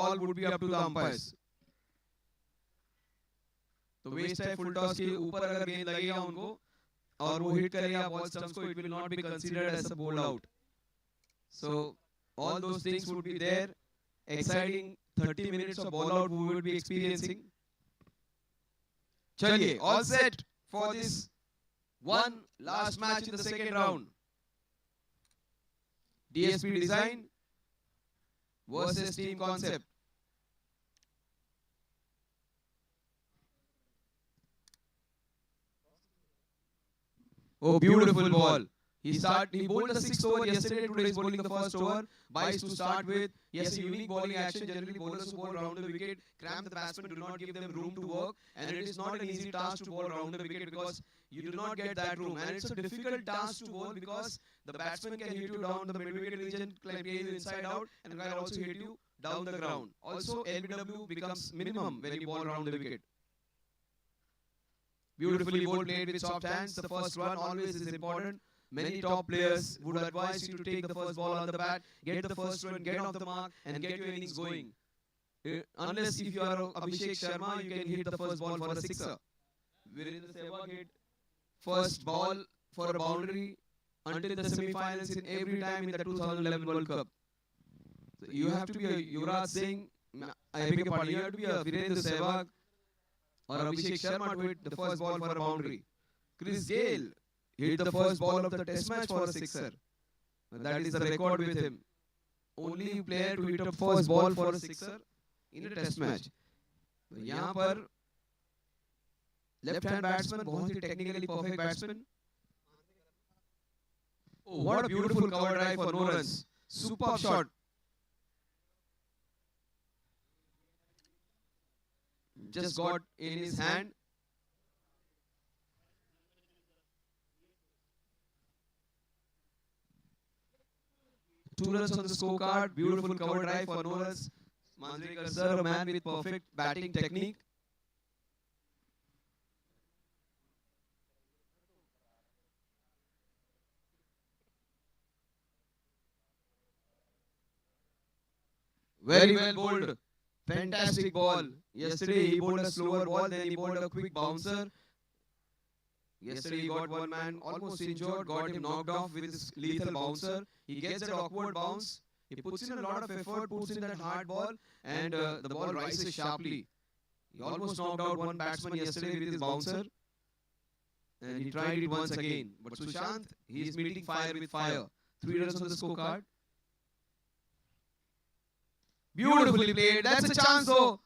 all would be up to the umpires. तो waste है full toss के ऊपर अगर गेंद लगेगा उनको और वो हिट करेगा बॉल स्टंप्स को, it will not be considered as a bowled out. So all those things would be there. Exciting 30 minutes of ball out we would be experiencing. Chaliye, all set for this one last match in the second round. DSP Design versus Team Concept. Oh, beautiful ball. He bowled the 6th over yesterday. Today he's bowling the first over. Bice to start with. Yes, a unique bowling action. Generally, bowlers who bowl around the wicket cramp the batsmen, do not give them room to work. And it is not an easy task to bowl around the wicket because you do not get that room. And it's a difficult task to bowl because the batsman can hit you down the mid-wicket region, play you inside out, and can also hit you down the ground. Also, LBW becomes minimum when you bowl around the wicket. Beautifully bowled, played with soft hands. The first run always is important. Many top players would advise you to take the first ball on the bat, get the first run, get off the mark, and get your innings going. Unless if you are Abhishek Sharma, you can hit the first ball for a sixer. Virendra Sehwag hit first ball for a boundary until the semi-finals in every time in the 2011 World Cup. So you have to be a Yuvraj Singh, I beg your pardon, you have to be a Virendra Sehwag or Abhishek Sharma to hit the first ball for a boundary. Chris Gayle hit the first ball of the test match for a sixer. That is the record with him. Only player to hit a first ball for a sixer in a test match. यहाँ पर left hand batsman, बहुत ही technically perfect batsman. Oh, what a beautiful cover drive for no runs. Superb shot. Just got in his hand. Two runs on the scorecard. Beautiful cover drive for no runs. Manjrekar sir, a man with perfect batting technique. Very well bowled. Fantastic ball. Yesterday he bowled a slower ball, then he bowled a quick bouncer. Yesterday he got one man almost injured, got him knocked off with his lethal bouncer. He gets that awkward bounce. He puts in a lot of effort, puts in that hard ball, and the ball rises sharply. He almost knocked out one batsman yesterday with his bouncer. And he tried it once again. But Sushant, he is meeting fire with fire. 3 runs on the scorecard. Beautifully played. That's a chance though.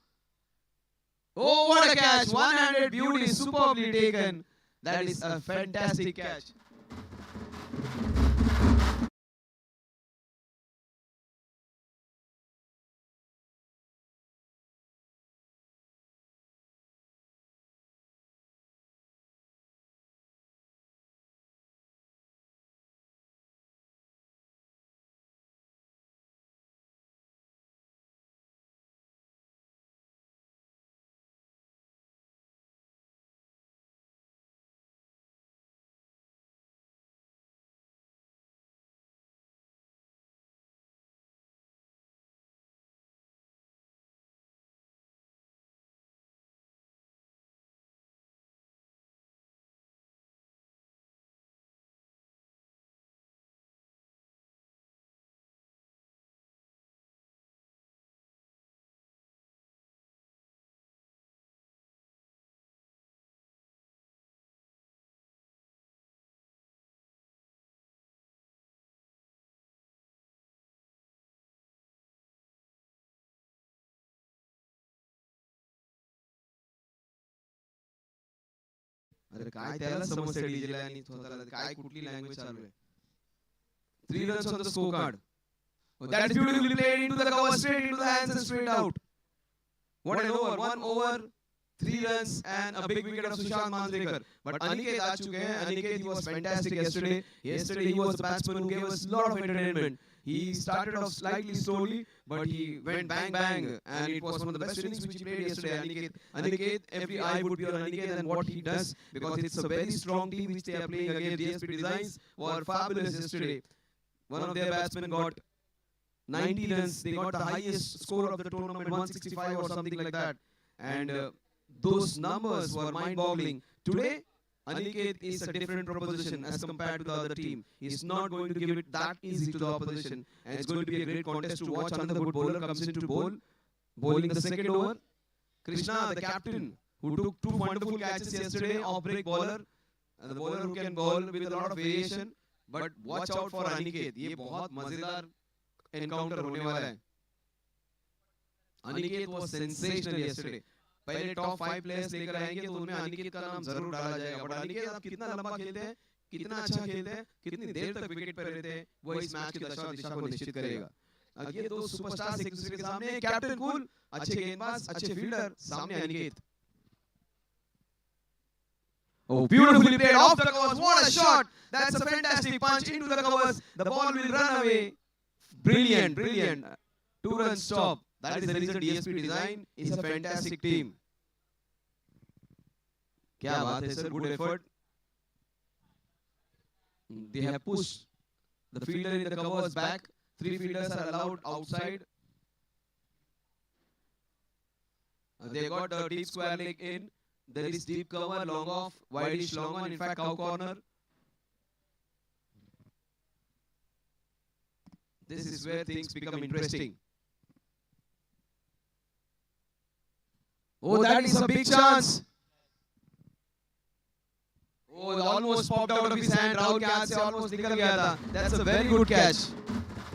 Oh, what a catch. One-handed beauty, superbly taken. That is a fantastic catch. अरे काय त्याला समस्या डीजेला आणि स्वतःला काय कुठली language चालू आहे 3 runs on the scorecard. Oh, that is beautifully played into the cover, straight into the hands and straight out. What an over. 1 over, 3 runs and a big wicket of Sushant Manjrekar. But Aniket aa chuke hain. Aniket, he was fantastic yesterday. Yesterday he was the batsman who gave us a lot of entertainment. He started off slightly slowly, but he went bang bang, and it was one of the best innings which he played yesterday. Aniket, every eye would be on Aniket and what he does, because it's a very strong team which they are playing against. DSP Designs were fabulous yesterday. One of their batsmen got 90 runs. They got the highest score of the tournament, 165 or something like that. And those numbers were mind-boggling. Today, Aniket is a different proposition as compared to the other team. He's not going to give it that easy to the opposition. And it's going to be a great contest to watch. Another good bowler comes in to bowl. Bowling the second over. Krishna, the captain, who took two wonderful catches yesterday, off-break bowler. The bowler who can bowl with a lot of variation. But watch out for Aniket. ये बहुत मजेदार encounter होने वाला है. Aniket was sensational yesterday. पहले top 5 players लेकर आएंगे तो उनमें अनिकेत का नाम जरूर डाला जाएगा. बट अनिकेत आप कितना लंबा खेलते हैं, कितना अच्छा खेलते हैं, कितनी देर तक विकेट पर रहते हैं, वो इस मैच की दशा दिशा को निश्चित करेगा. ये दो सुपरस्टार्स एक दूसरे के सामने. कैप्टन कूल, अच्छे गेंदबाज, अच्छे फील्डर, सामने Aniket. Oh, beautifully played off the covers. What a shot! That's a fantastic punch into the covers. The ball will run away. Brilliant, brilliant. 2-run stop. That is the reason DSP Design is a fantastic team. क्या बात है sir, good effort. They have pushed the fielder in the covers back. 3 fielders are allowed outside. They got the deep square leg in. There is deep cover, long off, wideish long on, in fact cow corner. This is where things become interesting. Oh, that is a big chance. Oh, it almost popped out of his hand. Rahul के हाथ से almost निकल गया था. That's a very good catch.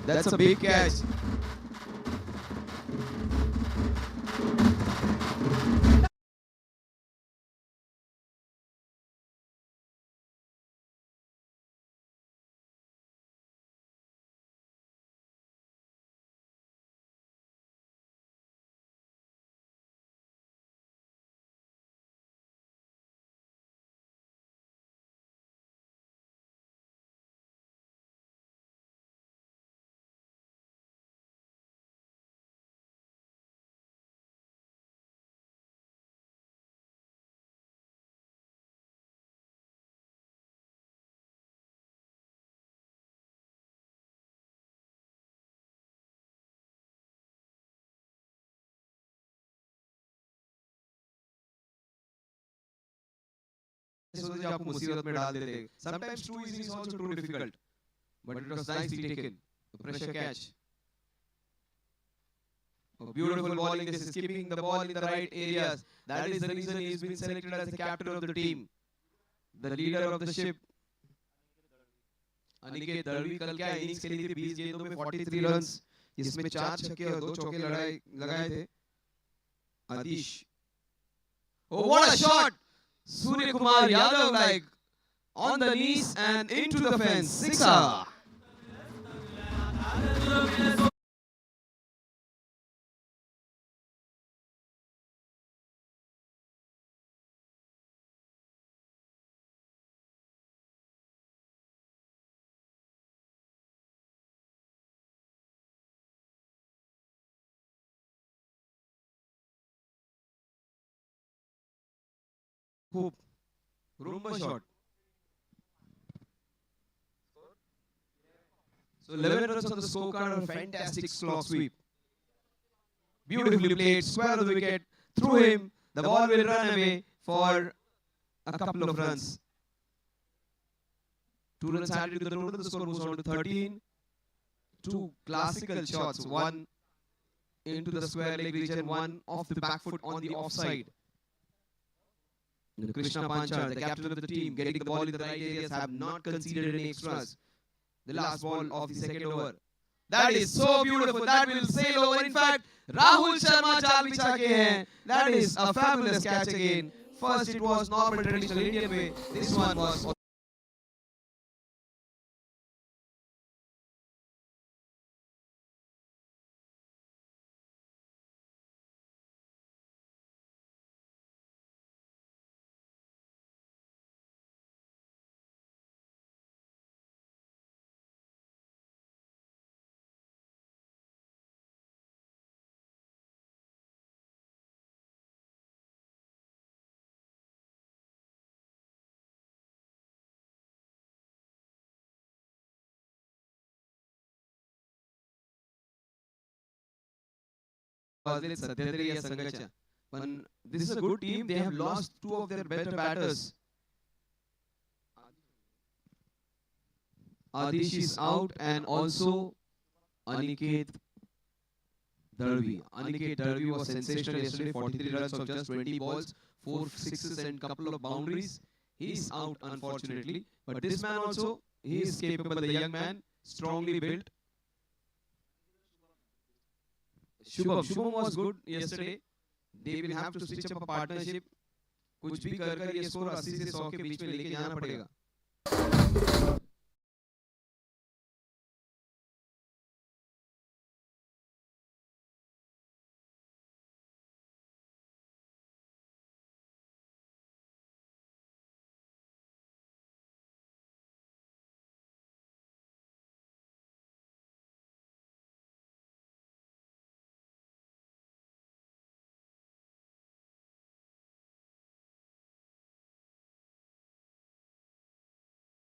That's a big catch. सोचते आपको मुसीबत में डाल देते. Sometimes too easy is also too difficult. But it was nicely taken. A pressure catch. Oh, beautiful bowling. This is keeping the ball in the right areas. That is the reason he has been selected as the captain of the team. The leader of the ship. Aniket Dalvi कल क्या innings खेली थी 20 गेंदों में 43 runs, जिसमें 4 छक्के और 2 चौके लगाए थे. आतिश. Oh, what a shot! Surya Kumar Yadav like on the knees and into the fence. Sixer. Hoop. Rumba shot. So 11 runs on the scorecard, a fantastic slog sweep. Beautifully played, square of the wicket, through him. The ball will run away for a couple of runs. 2 runs added to the total, the score moves on to 13. 2 classical shots, one into the square leg region, one off the back foot on the offside. Krishna Panchal, the captain of the team, getting the ball in the right areas, have not conceded any extras. The last ball of the second over. That is so beautiful. That will sail over. In fact, Rahul Sharma chaal bicha ke hain. That is a fabulous catch again. First it was normal traditional Indian way. This one was वाजले सध्या तरी या संघाच्या. पण this is a good team. They have lost two of their better batters. Adish is out and also Aniket Darvi. Aniket Darvi was sensational yesterday. 43 runs of just 20 balls, 4 sixes and couple of boundaries. He is out unfortunately. But this man also, he is capable. The young man, strongly built. Shubham was good yesterday. They will have to stitch up a partnership. कुछ भी कर कर ये score 80 से 100 के बीच में लेके जाना पड़ेगा.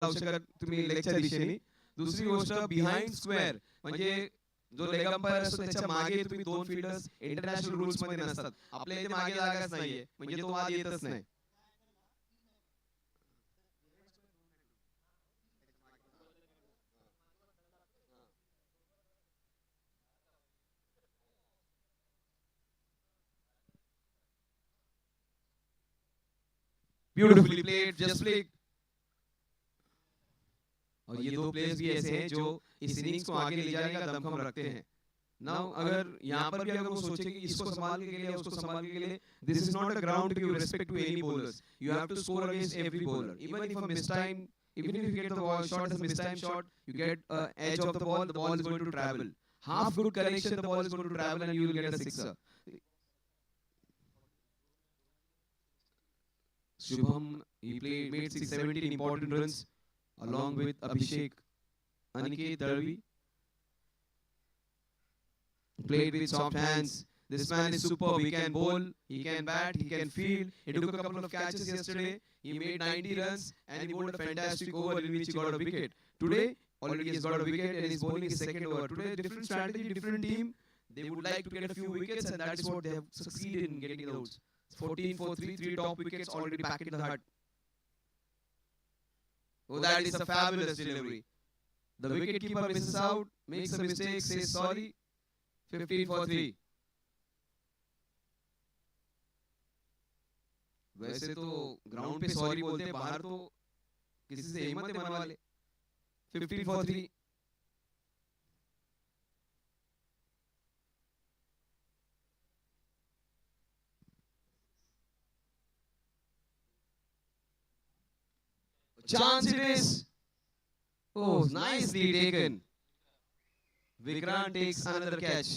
अगर तुम्ही लेक्चर दिशेने दुसरी गोष्ट बिहाइंड स्क्वेअर म्हणजे जो लेग अंपायर असतो त्याच्या मागे तुम्ही दोन फील्डर्स इंटरनॅशनल रूल्स मध्ये नसतात. आपल्या इथे मागे जागाच नाहीये म्हणजे तो वाद येतच नाही. Beautifully played, just played. और ये दो प्लेयर्स भी ऐसे हैं जो इस इनिंग्स को आगे ले जाने का दमखम रखते हैं. नाउ अगर यहाँ पर भी अगर वो सोचे कि इसको संभालने के लिए उसको संभालने के लिए, this is not a ground to give respect to any bowlers. You have to score against every bowler. Even if a mistime, even if you get the ball shot as a miss time shot, you get edge of the ball is going to travel. Half good connection, the ball is going to travel and you will get a sixer. Shubham, he made 617 important runs along with Abhishek. Aniket Darvi played with soft hands. This man is superb. He can bowl, he can bat, he can field. He took a couple of catches yesterday. He made 90 runs and he bowled a fantastic over in which he got a wicket. Today, already he has got a wicket and he's bowling his second over. Today, different strategy, different team. They would like to get a few wickets and that is what they have succeeded in getting those. 14 for 3, 3 top wickets already back in the hut. Oh, that is a fabulous delivery. The wicketkeeper misses out, makes a mistake, says sorry. 15 for 3. वैसे तो ground पे sorry बोलते हैं, बाहर तो किसी से हिम्मत है मन वाले. 15 for 3. Chance it is. Oh, nicely taken. Vikrant takes another catch.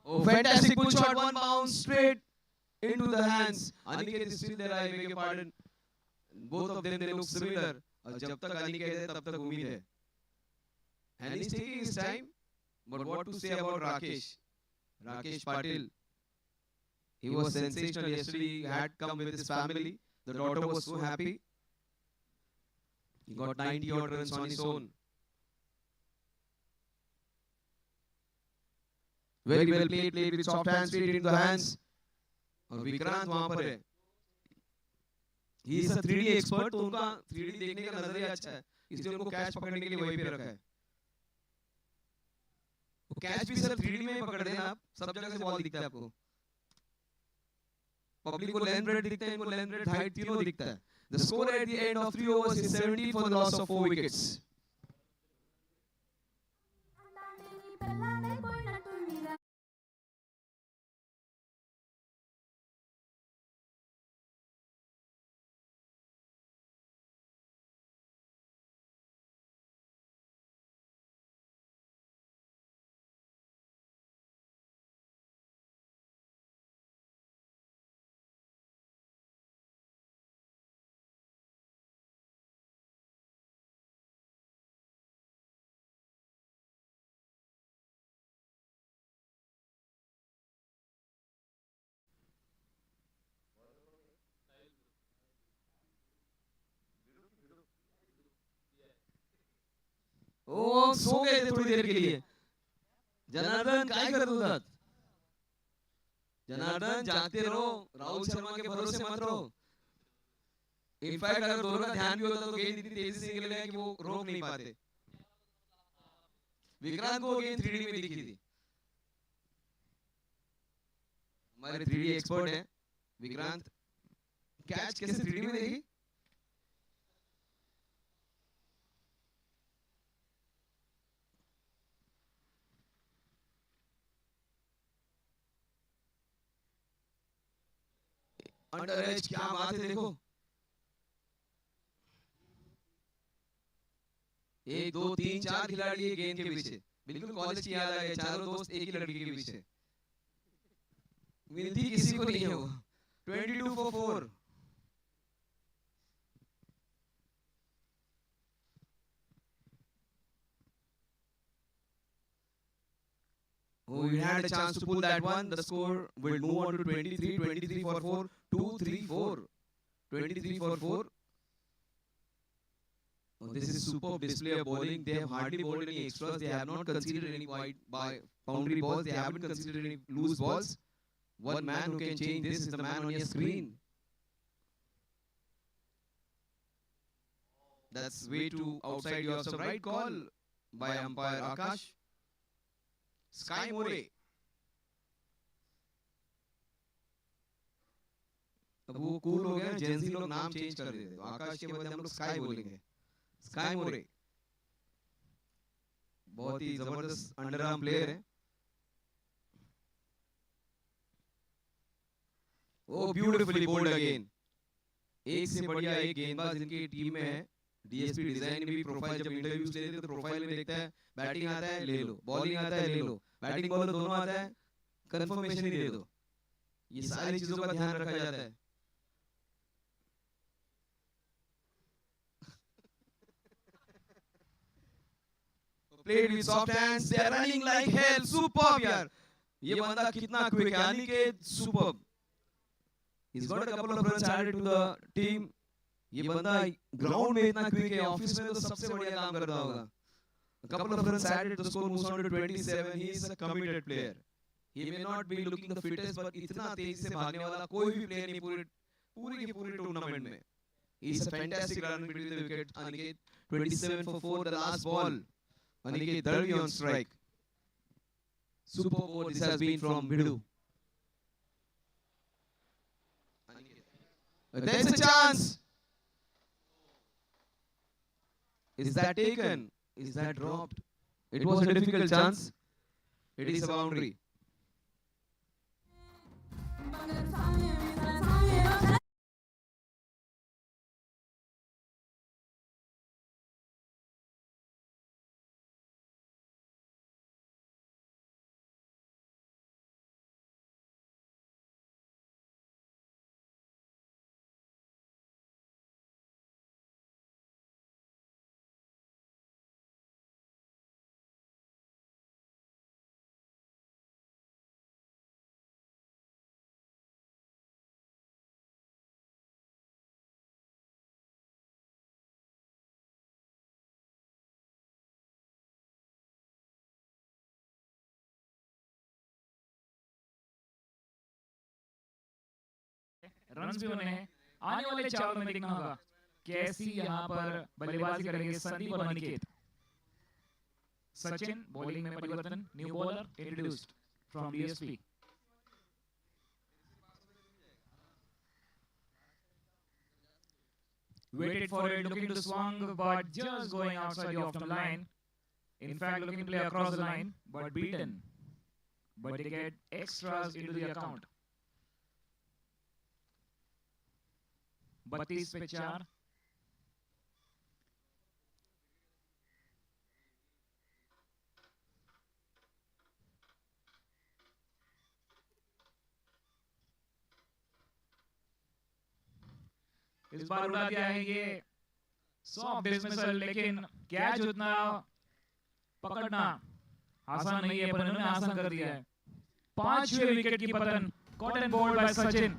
Oh, fantastic pull shot, one bounce straight into the hands. Aniket is still there, I beg your pardon. Both of them, they look similar. जब तक अनिकेत है तब तक उम्मीद है. And he's taking his time. But what to say about Rakesh? Rakesh Patil. He was sensational yesterday. He had come with his family. The daughter was so happy. He got 90 odd runs on his own. Very well played with soft hands, straight into the hands. और विक्रांत वहां पर है. He is a 3D expert, तो उनका 3D देखने का नजरिया अच्छा है, इसलिए उनको कैच पकड़ने के लिए वहीं पे रखा है. वो कैच भी सर 3D में पकड़ देना आप, सब जगह से बॉल दिखता है आपको. पब्लिक को लेंथ ब्रेड दिखता है, इनको लेंथ ब्रेड हाइट तीनों दिखता है. The score at the end of 3 overs is 17 for the loss of 4 wickets. ओ सो गए थे थोड़ी देर के लिए. जनार्दन काय करत होतात? जनार्दन जागते रहो, राहुल शर्मा के भरोसे मत रहो. इनफैक्ट अगर दोनों का ध्यान भी होता तो गेंद इतनी तेजी से निकल गया कि वो रोक नहीं पाते. विक्रांत को गेंद 3D में दिखी थी. हमारे 3D एक्सपर्ट है विक्रांत. कैच कैसे 3D में देखी? अंडर एज, क्या बात है. देखो 1 2 3 4 खिलाड़ी एक गेंद के पीछे. बिल्कुल कॉलेज की याद आ गई. चारों दोस्त एक ही लड़की के पीछे. मिलती किसी को नहीं है वो. 22 for 4. Oh, you had a chance to pull that one. The score will move on to 23. 23 for 4. 2 3 4. 23 for 4. Oh, this is superb display of bowling. They have hardly bowled any extras. They have not conceded any wide by boundary balls. They haven't conceded any loose balls. One man who can change this is the man on your screen. That's way too outside your some right call by umpire Akash. Sky More. अब वो cool हो गया, Gen Z लोग नाम change कर देते. आकाश के बदले हम लोग स्काई बोलेंगे. स्काई मोरे बहुत ही जबरदस्त अंडरआर्म प्लेयर है. ओ ब्यूटीफुली बोल्ड अगेन. एक से बढ़िया एक गेंदबाज इनकी टीम में है. डीएसपी डिजाइन भी प्रोफाइल जब इंटरव्यूज लेते तो प्रोफाइल में देखता है बैटिंग आता है ले लो, बॉलिंग आता है ले लो, बैटिंग बॉलर दोनों आता है कंफर्मेशन ही दे दो. ये सारी चीजों का ध्यान रखा जाता है. Played with soft hands. They are running like hell. Superb यार. ये बंदा कितना क्विक है. Aniket superb. He's got a couple of runs added to the team. ये बंदा ग्राउंड में इतना क्विक है, ऑफिस में तो सबसे बढ़िया काम करता होगा. A couple of runs added, the score moves on to 27. He is a committed player. He may not be looking the fittest, but इतना तेजी से भागने वाला कोई भी प्लेयर नहीं पूरी की पूरी टूर्नामेंट में. He is a fantastic runner between the wickets. Aniket 27 for 4. The last ball. Aniket Darvi on strike. Super over this has been from Bhidu. There's a chance. Is that taken? Is that dropped? It was a difficult chance. It is a boundary. Runs भी बने हैं। आने वाले 4 over में देखना होगा कैसी यहाँ पर बल्लेबाजी करेंगे संदीप और अनिकेत। सचिन बॉलिंग में परिवर्तन, new bowler introduced from DSP. Waited for it, looking to swung, but just going outside the off-stump line. In fact, looking to play across the line, but beaten. But they get extras into the account. 32 पे 4. इस बार उड़ा दिया है ये soft dismissal, लेकिन catch उतना पकड़ना आसान नहीं है, पर इन्होंने आसान कर दिया है। 5वें विकेट की पतन, caught and bowled by Sachin.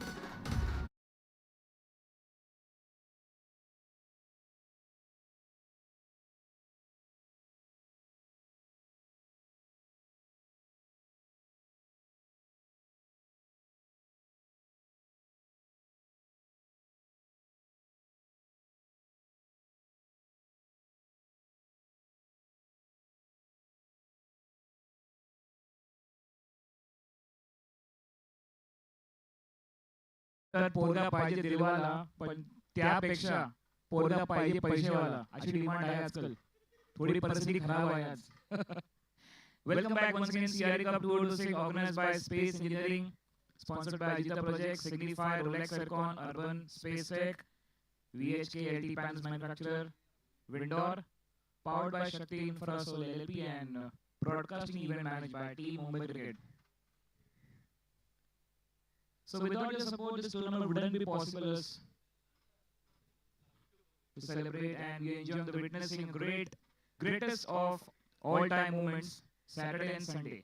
तर पोरगा पाहिजे दिलवाला, पण त्यापेक्षा पोरगा पाहिजे पैसेवाला अशी डिमांड आहे आजकाल। थोडी परिस्थिती खराब आहे आज। Welcome back once again CRE Cup 2026 organized by Space Engineering, sponsored by Ajita Projects, Signify, Rolex Aircon, Urban Space Tech, VHK LT Panels Manufacturer, Windor, powered by Shakti Infrasol LLP and broadcasting event managed by Team Mumbai Cricket. So without your support, this tournament wouldn't be possible to celebrate, and we enjoy the witnessing greatest of all-time moments, Saturday and Sunday.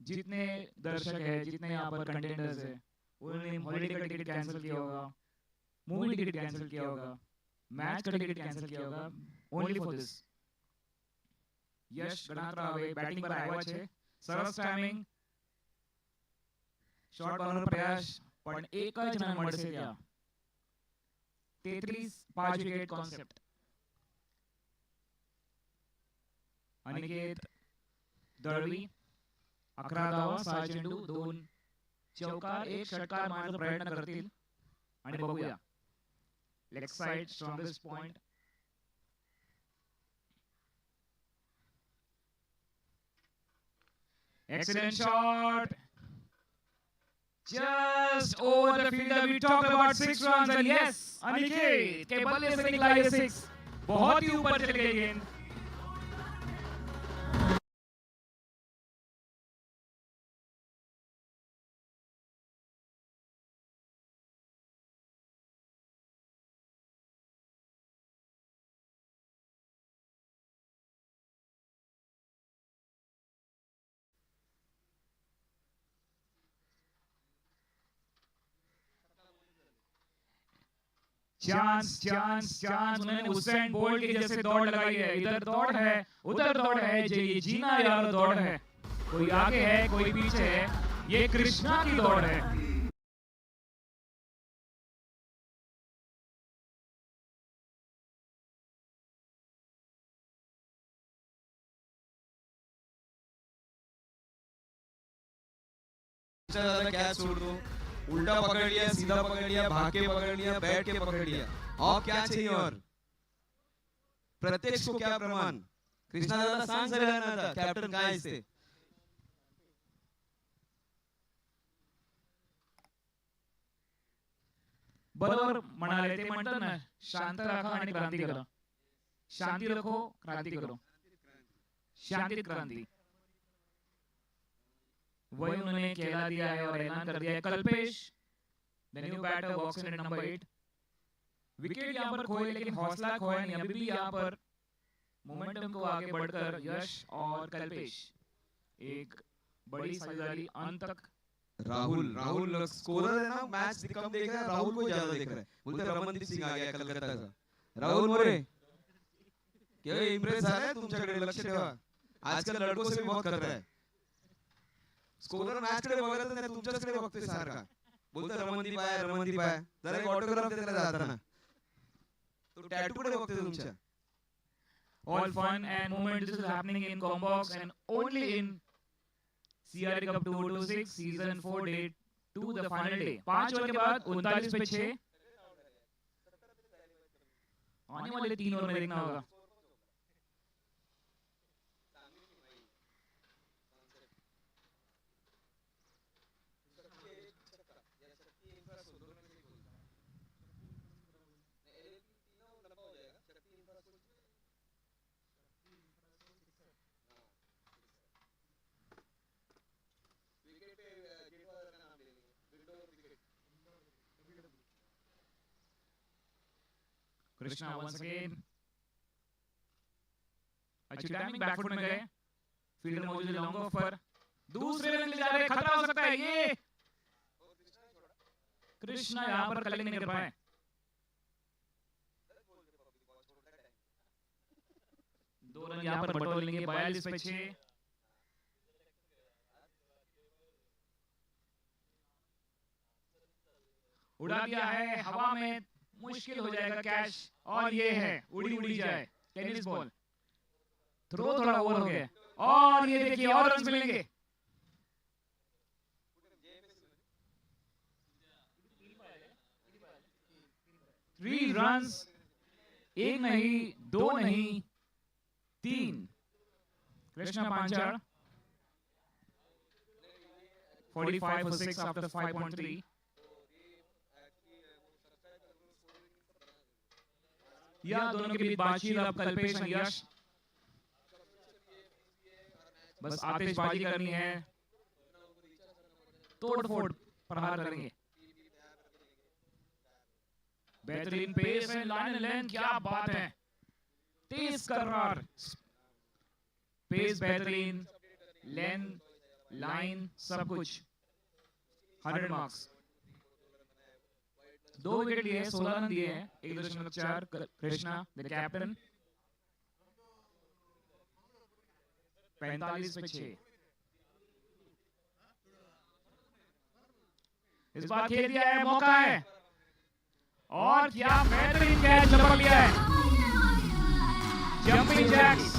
जितने दर्शक हैं, जितने यहाँ पर contenders हैं, उन्होंने holiday का ticket cancel किया होगा, मूवी टिकट कैंसिल किया होगा, मैच का टिकट कैंसिल किया होगा, only for this. Yash Ganatra batting पर આવ્યા છે, સરસ ટાઈમિંગ, શોર્ટ બોલરનો પ્રયાસ, પણ એક જ રન મળશે ત્યાં। 33 5 વિકેટ કોન્સેપ્ટ। अनिकेत दळवी 11 धावा, 6 चेंडू, 2 चौकार, 1 षटकार मारण्याचा प्रयत्न करतील आणि बघूया leg side strongest point. Excellent shot, just over the fielder. We talked about 6 runs and yes, Aniket के बल्ले से निकला ये 6, बहुत ही ऊपर चली गई गेंद। चांस उन्होंने हुसैन बोल्ट की जैसे दौड़ लगाई है। इधर दौड़ है, उधर दौड़ है, ये जीना यार दौड़ है। कोई आगे है, कोई पीछे है, ये कृष्णा की दौड़ है। कैच छोड़ दो, उल्टा पकड़ लिया, सीधा पकड़ लिया, भाग के पकड़ लिया, बैठ के पकड़ लिया, और क्या चाहिए? और प्रत्यक्ष को क्या प्रमाण? कृष्णा दादा सांग सर ना था कैप्टन काय से बरोबर म्हणाले ते म्हणतात ना, शांत राखा आणि क्रांती करा। शांति रखो, क्रांति करो, शांति क्रांति, वही उन्होंने कहला दिया है और ऐलान कर दिया है। Kalpesh the new batter walks in at number 8। Wicket यहाँ पर खोए, लेकिन हौसला खोया नहीं। अभी भी यहाँ पर मोमेंटम को आगे बढ़कर यश और कल्पेश एक बड़ी साझेदारी अंत तक। राहुल स्कोरर है ना, मैच कम देख रहा है, राहुल को ज्यादा देख रहा है। बोलते रमनदीप सिंह आ गया कलकत्ता का। राहुल मोरे क्या इंप्रेस आ रहा है तुमच्याकडे? लक्ष ठेवा, आजकल लड़कों से भी बहुत खतरा है। स्कोरर मैच कडे बघतच नाही, तुमच्याचकडे बघतोय सारखा। बोलतो रमनदीप आहे रमनदीप आहे, जरा एक ऑटोग्राफ दे त्याला जाताना. तो टॅटू कुठे बघतोय तुमच्या? All fun and moment. This is happening in Combox and only in CRA Cup 2026 season 4 date to the final day. 5 over के बाद 39 पे 6 आने वाले 3 ओवर में देखना होगा. Krishna once again. अच्छी टाइमिंग बैकफुट में गए. फील्डर मौजूद है लॉन्ग ऑफ पर. दूसरे रन ले जा रहे, खतरा हो सकता है ये. कृष्णा यहाँ पर कलेक्ट नहीं कर पाए. दो रन यहाँ पर बटोर लेंगे. 42 पे 6. उड़ा दिया है हवा में. मुश्किल हो जाएगा कैच. और ये है उड़ी उड़ी जाए टेनिस बॉल. थ्रो थोड़ा ओवर हो गया. और ये देखिए और रन मिलेंगे. 3 रन्स. एक नहीं, दो नहीं, 3. Krishna Panchal 45 for 6 after 5.3. यह दोनों के बीच बातचीत. अब कल्पेश और यश बस आतिशबाजी करनी है. तोड़ फोड़ प्रहार करेंगे. बेहतरीन पेस है. लाइन लेंथ क्या बात है. तेज करार. पेस बेहतरीन, लेंथ, लाइन सब कुछ 100 मार्क्स. 2 विकेट लिए, 16 रन दिए हैं. 1.4 कृष्णा द कैप्टन. 45 पे 6. इस बार खेल दिया है, मौका है. और क्या बेहतरीन कैच लपक लिया है. Jumping jacks.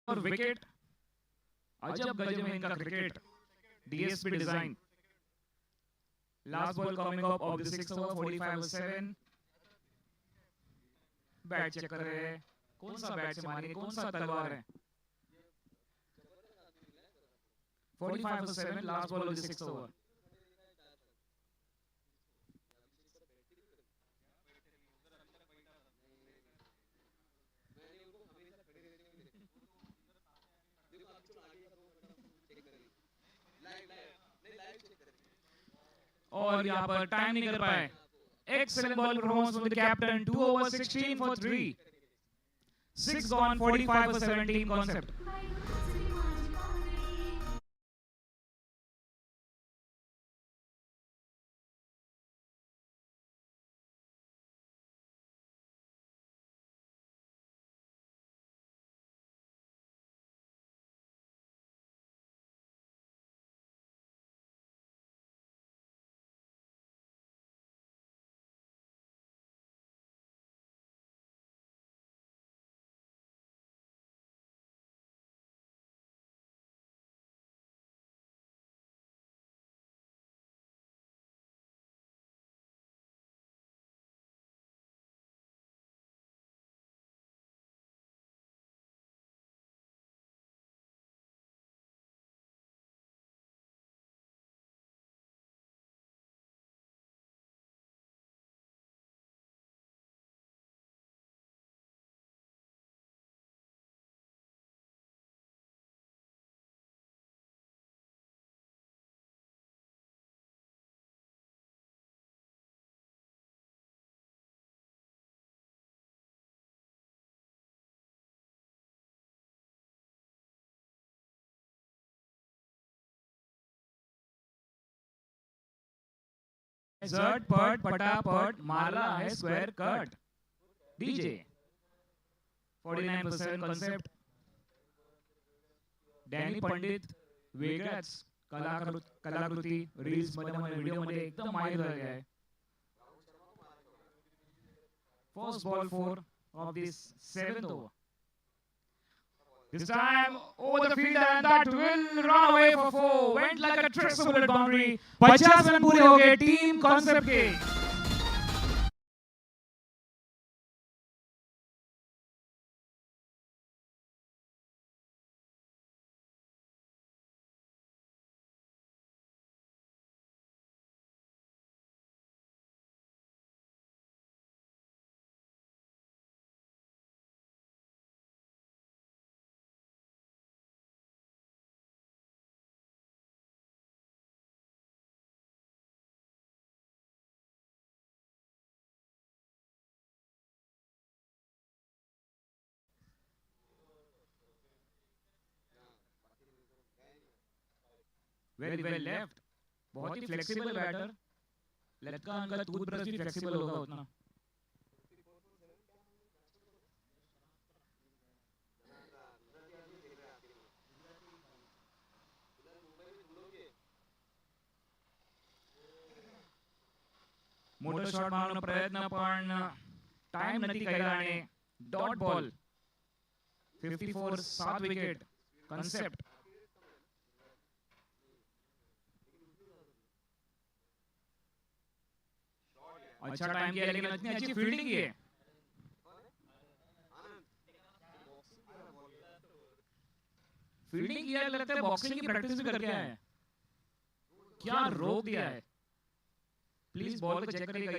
और विकेट. अजब गजब है इनका cricket. DSP design. Last ball coming up of the 6th over. 45-7. Bat check कर रहे हैं. कौन सा बैट से मारेंगे, कौन सा तलवार है. 45-7 last ball of the 6th over. और यहाँ पर टाइम नहीं कर पाए. Excellent ball performance from the captain. 2 over 16 for 3. 6 gone, 45 for 17 concept. झट पट पटापट मारला आहे square cut. DJ 49% concept. Danny Pandit वेगळ्याच कलाकृती रील्स मध्ये व्हिडिओ मध्ये एकदम माहिर झाले आहे. First ball 4 of this 7th over. This time over the field and that will run away for 4. Went like a tracer bullet boundary. 50 run पूरे हो गए टीम कॉन्सेप्ट के. Very well left. बहुत ही फ्लेक्सिबल बैटर. लटका उनका toothbrush भी flexible होगा उतना. मोठा शॉट मारण्याचा प्रयत्न पण टाइम नाही केला आणि डॉट बॉल. 54 7 wicket concept. अच्छा टाइम किया लेकिन इतनी अच्छी फील्डिंग की है. फील्डिंग किया लगता है बॉक्सिंग की प्रैक्टिस भी करके आया है. क्या रोक दिया है. प्लीज बॉल को चेक करिएगा.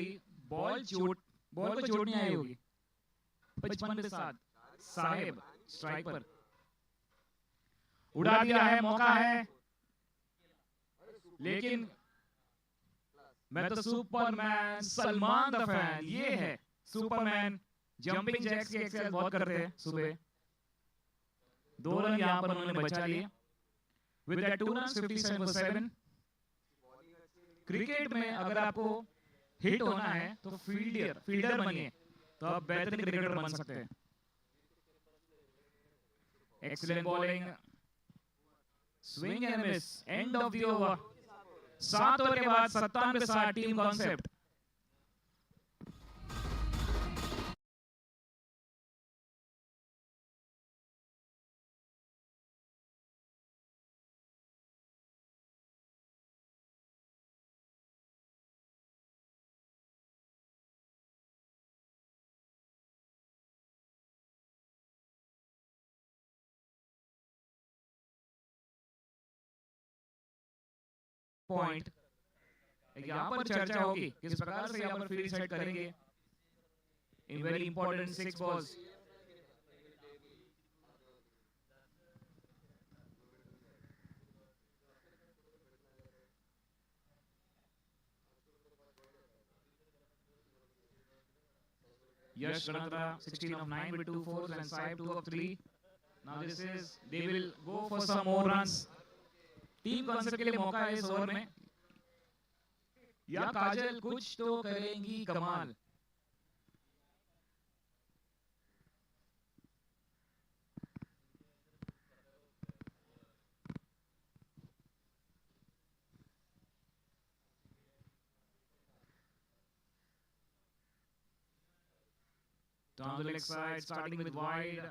बॉल को चोट नहीं आई होगी. 55 के साथ साहेब स्ट्राइक पर उड़ा दिया है. मौका है लेकिन मैं तो सुपरमैन सलमान द फैन. ये है सुपरमैन. जंपिंग जैक्स की एक्सरसाइज बहुत करते हैं सुबह. 2 रन यहां पर उन्होंने बचा लिए. विद दैट 2 रन्स 57 क्रिकेट में अगर आपको हिट होना है तो फील्डर बनिए तो आप बेहतरीन क्रिकेटर बन सकते हैं. Excellent bowling. Swing and miss. End of the over. 7 over के बाद 57 के साथ टीम कॉन्सेप्ट. पॉइंट यहां पर चर्चा होगी किस प्रकार से यहां पर फील्ड सेट करेंगे in very important 6 balls. Yash Ganatra 16 of 9 with 2 fours and Saib 2 of 3. Now this is they will go for some more runs. Team concept के लिए मौका है इस ओवर में. या काजल कुछ तो करेंगी कमाल. Down the leg side, starting with wide.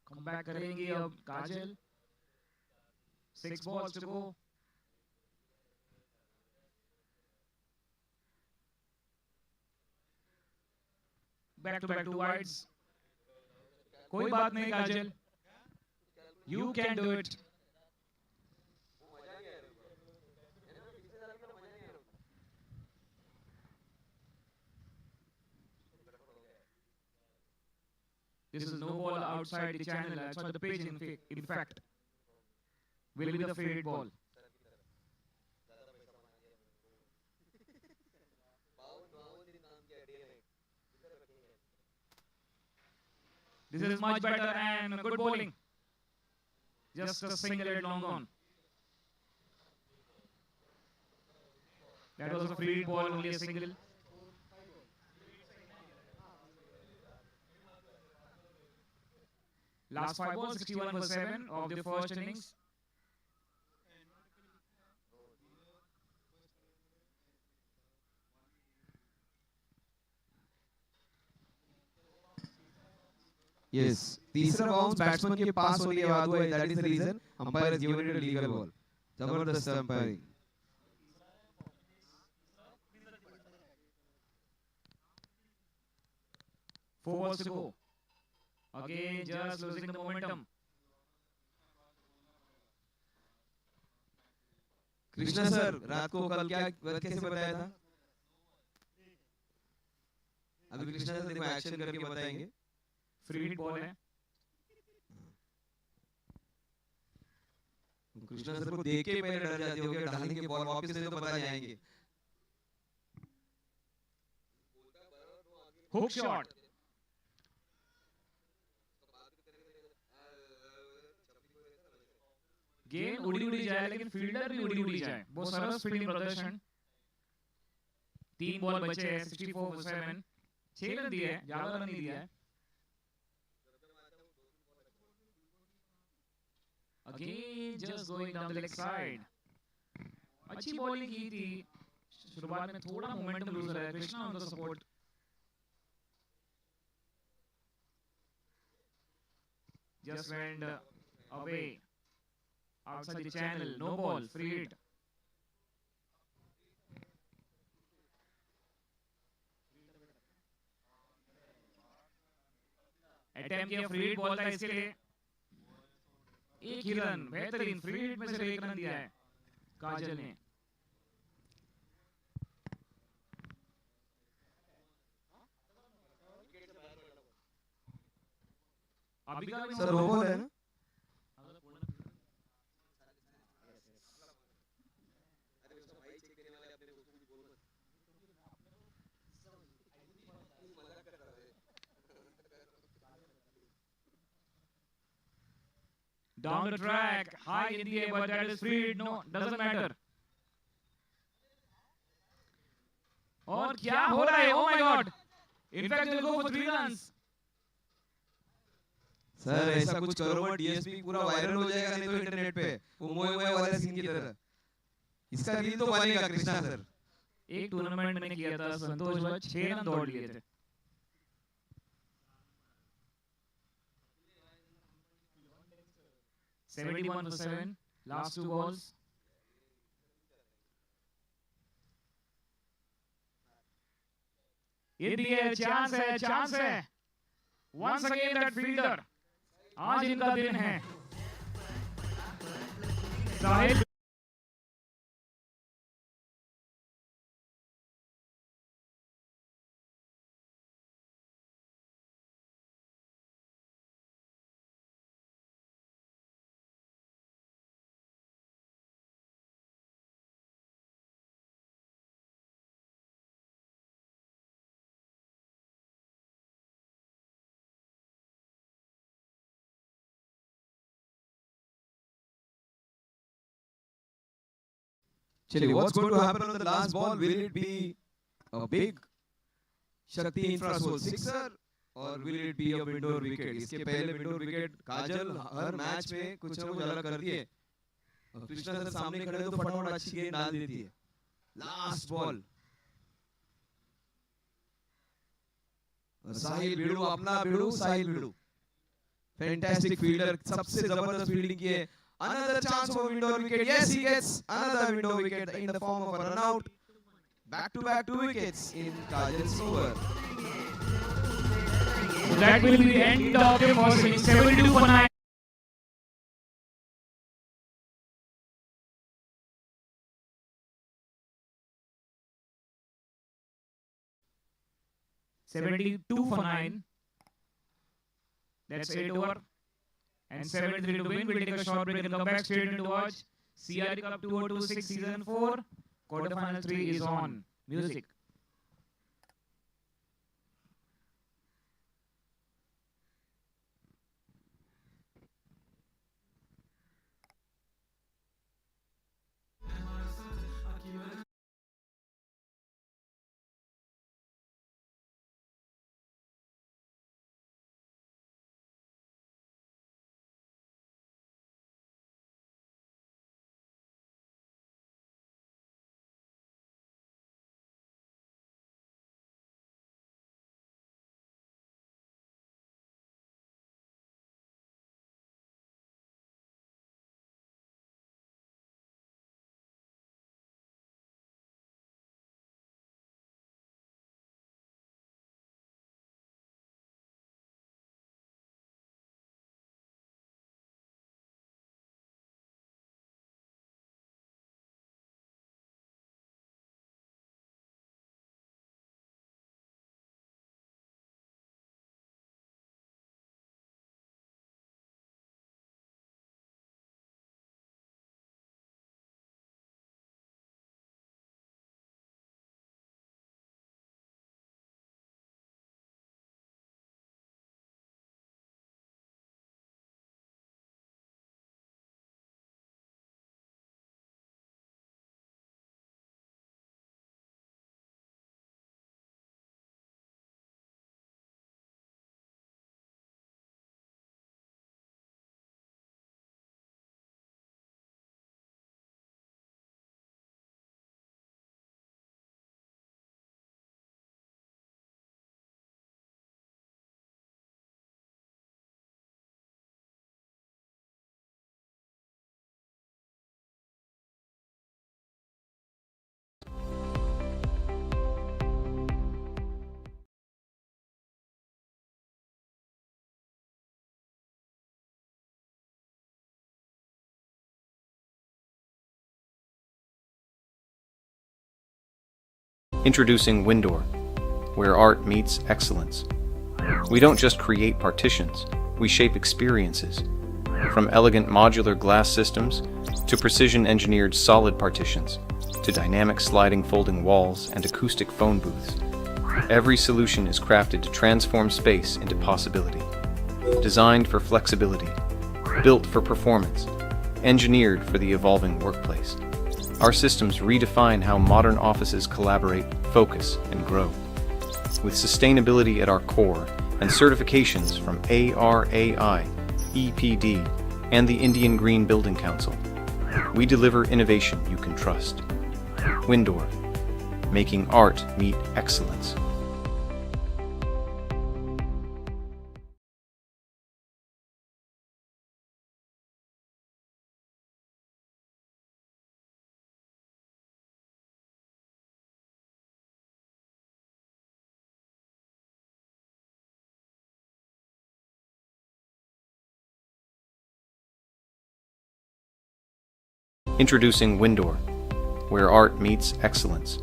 Come back करेंगी अब काजल. 6 balls to go. Back to back 2 wides. कोई बात नहीं काजल. You can do it. This is no ball outside the channel. That's what the pitch in fact will be the fade ball. This is much better and good bowling. Just a single head long on. That was a free hit ball, only a single. Last 5 balls, 61 for 7 of the first innings. Yes. तीसरा bounce batsman के पास होने के बाद हुआ है. That is the reason umpire has given it a legal ball. जबरदस्त umpiring. 4 balls to go. Again, just losing the momentum. Krishna sir, रात को कल क्या कैसे बताया था? अभी कृष्णा सर देखो एक्शन करके बताएंगे. फ्री हिट बॉल है. कृष्णा सर को देख के पहले डर जाते हो कि डालेंगे बॉल वापस नहीं तो पता नहीं आएंगे. Hook shot. गेंद उड़ी उड़ी जाए लेकिन फील्डर भी उड़ी उड़ी जाए. बहुत सरस फील्डिंग प्रदर्शन. 3 बॉल बचे हैं, 64 for 7. 6 रन दिए, ज्यादा रन नहीं दिया है. Again, just going down the leg side. अच्छी बॉलिंग की थी. शुरुआत में थोड़ा मोमेंटम लूज रहा है. Krishna on the support. Just went away outside the channel. No ball, free hit. Attempt किया, फ्री हिट बॉल था इसके लिए. एक ही रन, बेहतरीन. फ्री हिट में से 1 रन दिया है काजल ने. अभी का भी सर नो बॉल है ना? down the track, high in the air, but that is free hit. No, doesn't matter. और क्या हो रहा है? Oh my God! In fact, they will go for 3 runs. Sir ऐसा कुछ करो मत, डीएसपी पूरा वायरल हो जाएगा नहीं तो इंटरनेट पे वो मोए मोए वाला सीन की तरह. इसका रील तो बनेगा कृष्णा सर. एक टूर्नामेंट मैंने किया था संतोष भाई, 6 रन दौड़ लिए थे. $71 for 7. Last 2 balls. In the air, chance है, chance है. Once again that fielder. आज इनका दिन है. साहिल चलिए, what's going to happen on the last ball? Will it be a big Shakti इंफ्रासोल sixer और will it be a विंडोर विकेट? इसके पहले विंडोर विकेट काजल हर मैच में कुछ ना कुछ अलग करती है. कृष्णा सर सामने खड़े तो फटाफट अच्छी गेंद डाल देती है. Last ball. साहिल भिड़ू, अपना भिड़ू, साहिल भिड़ू. फैंटास्टिक फील्डर, सबसे जबरदस्त फील्डिंग की है. Another chance for window wicket. Yes, he gets another window wicket in the form of a run out. Back to back 2 wickets in Kajal's over. that will be the end of the first inning. 72 for 9. $72 for 9. That's 8 over. And 73 to win. We'll take a short break and come back straight into watch CRE Cup 2026 Season 4. Quarterfinal 3 is on. Music. Introducing Windor, where art meets excellence. We don't just create partitions, we shape experiences. From elegant modular glass systems to precision-engineered solid partitions to dynamic sliding folding walls and acoustic phone booths, every solution is crafted to transform space into possibility. Designed for flexibility, built for performance, engineered for the evolving workplace. Our systems redefine how modern offices collaborate, focus, and grow. With sustainability at our core and certifications from ARAI, EPD, and the Indian Green Building Council, we deliver innovation you can trust. Windor, making art meet excellence. Introducing Windor, where art meets excellence.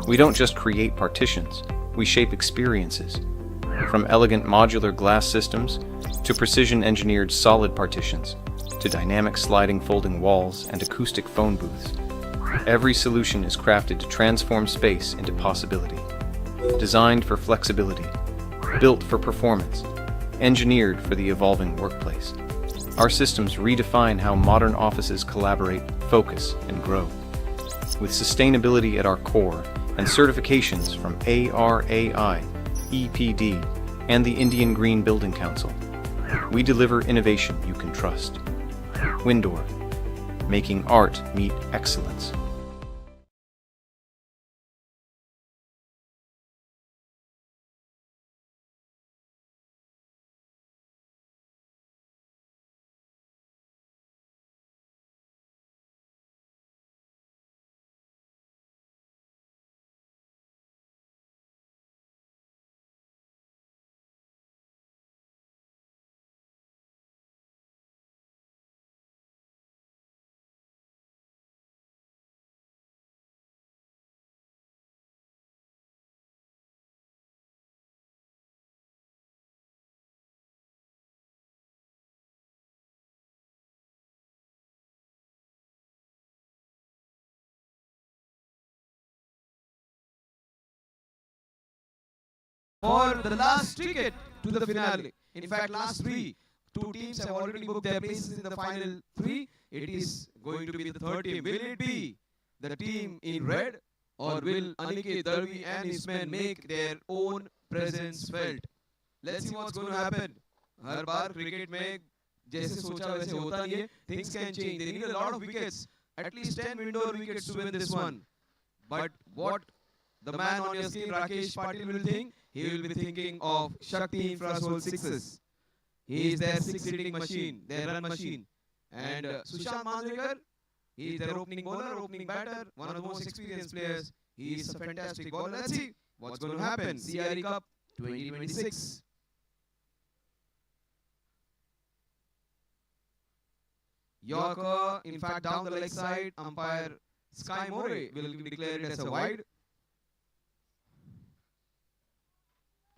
We don't just create partitions, we shape experiences. From elegant modular glass systems to precision-engineered solid partitions to dynamic sliding folding walls and acoustic phone booths, every solution is crafted to transform space into possibility. Designed for flexibility, built for performance, engineered for the evolving workplace. Our systems redefine how modern offices collaborate, focus, and grow. With sustainability at our core and certifications from ARAI, EPD, and the Indian Green Building Council, we deliver innovation you can trust. Windor, making art meet excellence. For the last ticket to the finale. In fact, last three. Two teams have already booked their places in the final three. It is going to be the third team. Will it be the team in red, or will Aniket Darvi and his men make their own presence felt? Let's see what's going to happen. Her bar cricket में जैसे सोचा वैसे होता नहीं है. Things can change. They need a lot of wickets. At least 10 window wickets to win this one. But what the man on your screen, Rakesh Patil, will think? He will be thinking of Shakti Infrasoul sixes. He is their six-hitting machine, their run machine. And Sushant Manjrekar, he is their opening bowler, opening batter, one of the most experienced players. He is a fantastic bowler. Let's see what's going to happen. CRE Cup 2026. Yorker, in fact, down the leg side, umpire Sky More will declare it as a wide.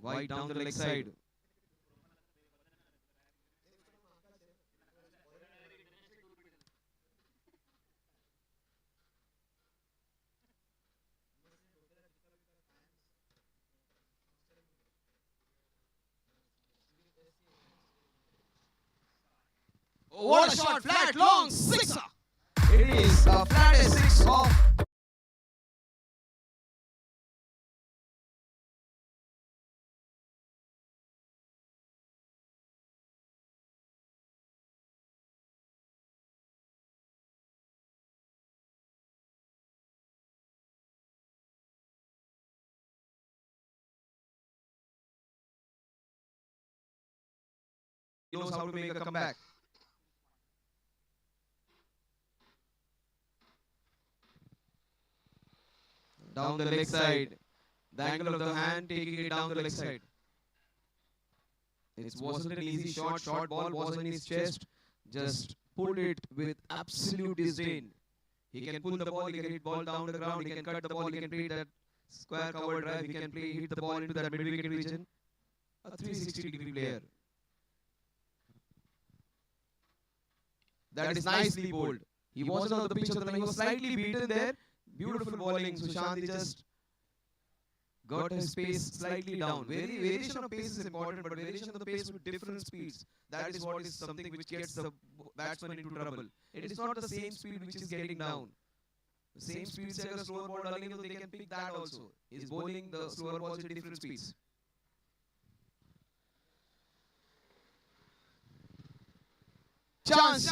Wide down the leg side. Oh, what a shot! Flat, long, sixer! It is a flattest six off. He knows how to make a comeback. Down the leg side. The angle of the hand taking it down the leg side. It wasn't an easy shot. Short ball was in his chest. Just pulled it with absolute disdain. He can pull the ball, he can hit ball down the ground, he can cut the ball, he can treat that square cover drive. He can play, hit the ball into that mid-wicket region. A 360-degree player. That is nicely bowled. He wasn't on the pitch of the line. He was slightly beaten there. Beautiful bowling. Sushant just got his pace slightly down. Variation of pace is important, but variation of the pace with different speeds. That is what is something which gets the batsman into trouble. It is not the same speed which is getting down. The same speed से अगर slower ball डालेंगे तो they can pick that also. He is bowling the slower balls at different speeds. Chance!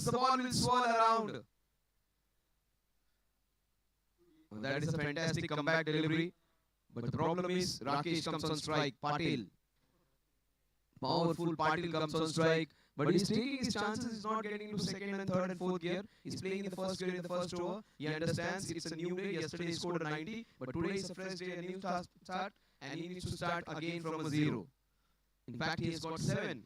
The ball will swirl around. That is a fantastic comeback delivery. But the problem is Rakesh comes on strike. Patil. Powerful Patil comes on strike. But he's taking his chances. He's not getting into second and third and fourth gear. He's playing in the first gear in the first over. He understands it's a new day. Yesterday he scored a 90. But today is a fresh day, a new start. And he needs to start again from a 0. In fact, he has got 7.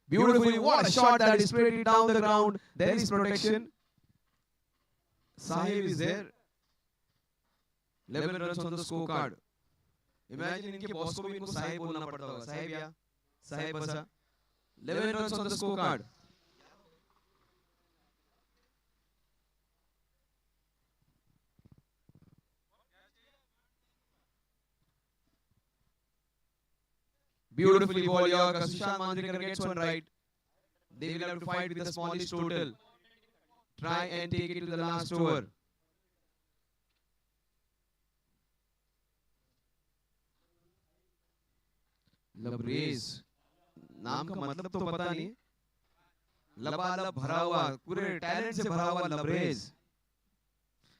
Beautifully, what a shot that is straight down the ground. There is protection. Sahib is there. 11 runs on the scorecard. Imagine इनके boss को भी इनको साहिब बोलना पड़ता होगा. साहिब या साहिब बसा. 11 runs on the scorecard. Beautifully bowled Yorker. Sushant Mandrikar gets one right. They will have to fight with a smallish total. Try and take it to the last over. लबरेज नाम का मतलब तो पता नहीं. लबालब भरा हुआ, पूरे टैलेंट से भरा हुआ लबरेज.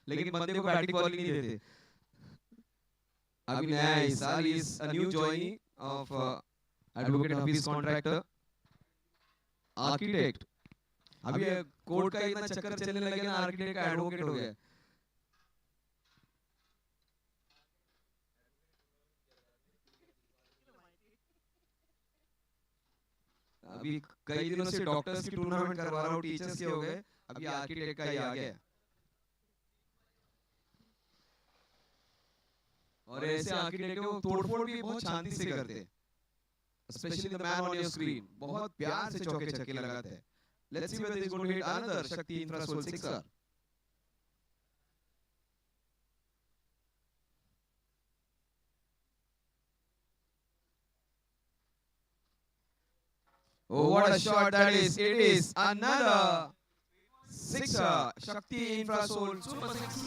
लेकिन बंदे को बैटिंग बॉलिंग नहीं देते. अभी नया इस साल is a new joining of advocate Hafeez contractor architect. अभी कोर्ट का इतना चक्कर चलने लगे ना, आर्किटेक्ट का एडवोकेट हो गया. अभी कई दिनों से डॉक्टर्स की टूर्नामेंट करवा रहा हूँ, टीचर्स के हो गए, अभी आर्किटेक्ट का ही आ गया. और ऐसे आर्किटेक्ट को तोड़फोड़ भी बहुत शांति से करते हैं. Specially the man on your screen बहुत प्यार से चौके छक्के लगाते हैं. Let's see whether is going to hit another Shakti इंफ्रासोल sixer. Oh, what a shot that is. It is another sixer. Shakti Infrasoul Super 6.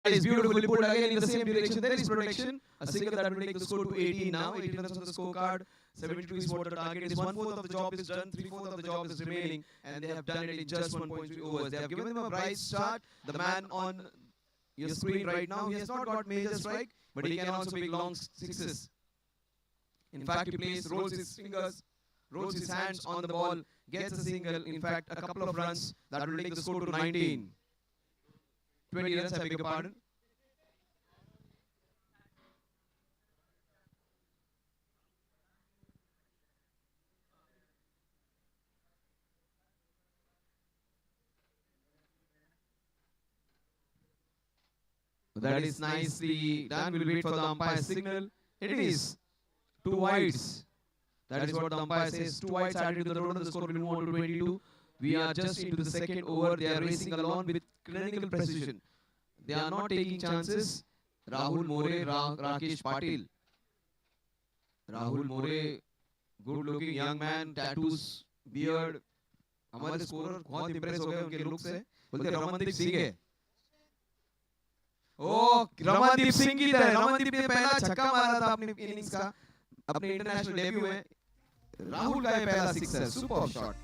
Is beautifully pulled again in the same direction. There is protection. A single that will take the score to 18 now. 18 runs on the scorecard. 72 is what the target is. 1/4 of the job is done. 3/4 of the job is remaining. And they have done it in just 1.3 overs. They have given them a bright start. The man on your screen right now, he has not got major strike, but he can also pick long sixes. In fact, he plays, rolls his fingers, rolls his hands on the ball, gets a single. In fact, a couple of runs that will take the score to 19. 20 runs, I beg your pardon. That is nicely done. We'll wait for the umpire's signal. It is 2 wides. That is what the umpire says. 2 wides added to the total. The score will move on to 22. We are just into the second over. They are racing along with clinical precision. They are not taking chances. Rahul More, Rakesh Patil. Rahul More, good-looking young man, tattoos, beard. हमारे scorer बहुत Impress हो गए उनके look से. बोलते रमनदीप सिंह है. ओ रमनदीप सिंह की तरह. रमनदीप ने पहला छक्का मारा था अपने इनिंग्स का, अपने इंटरनेशनल डेब्यू में. राहुल का ये पहला sixer, super shot.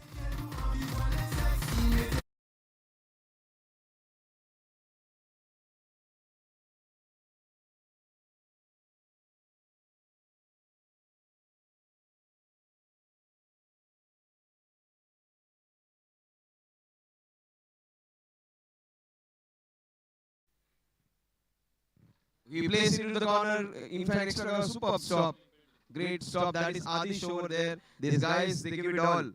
He plays it into the corner. In fact, extra superb stop. Great stop. That is Adish over there. These guys, they give it all.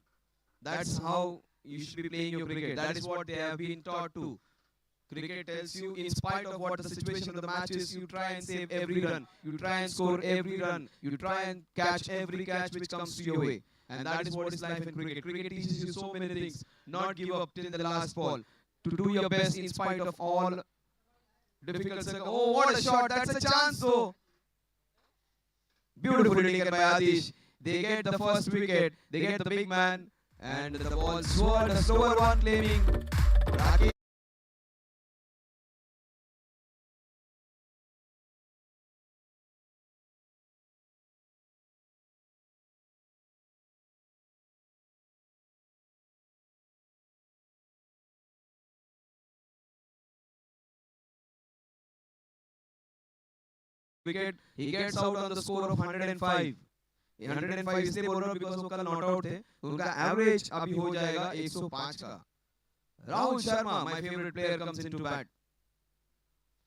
That's how you should be playing your cricket. That is what they have been taught to. Cricket tells you, in spite of what the situation of the match is, you try and save every run. You try and score every run. You try and catch every catch which comes to your way. And that is what is life in cricket. Cricket teaches you so many things. Not give up till the last ball. To do your best in spite of all difficult circumstances. Oh, what a shot. That's a chance though. Beautifully taken by Adish. They get the first wicket. They get the big man. And the ball swirled. A slower one claiming Rakesh. Wicket, he gets out on the score of 105. 105 इसलिए बोल रहा हूँ because वो कल not out थे, उनका average अभी हो जाएगा 105 का. Rahul Sharma, my favorite player, comes into bat.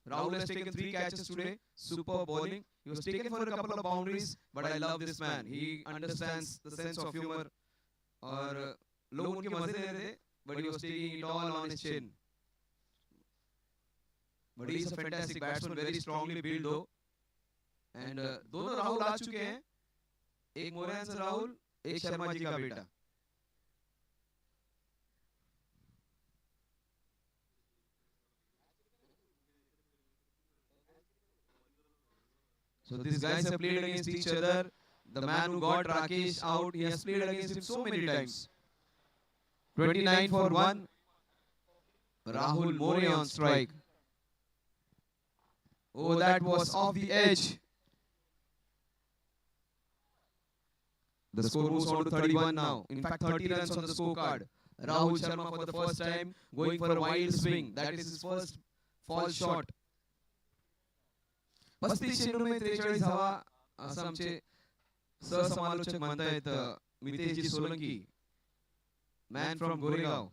Rahul has taken 3 catches today, super bowling. He was taken for a couple of boundaries, but I love this man. He understands the sense of humor. और लोग उनके मजे ले रहे थे, but he was taking it all on his chin. But he is a fantastic batsman, very strongly built though. And दोनों राहुल आ चुके हैं, एक मोरैन से राहुल, एक शर्मा जी का बेटा. So these guys have played against each other. The man who got Rakesh out, he has played against him so many times. 29 for 1. Rahul More on strike. Oh, that was off the edge. The score moves on to 31 now. In fact, 30 runs on the scorecard. Rahul Sharma for the first time going for a wild swing. That is his first fall shot. 35 चेंडूंमध्ये 43 धावा असं आमचे सहसमालोचक म्हणतायत मितेशजी Solanki, man from Goregaon.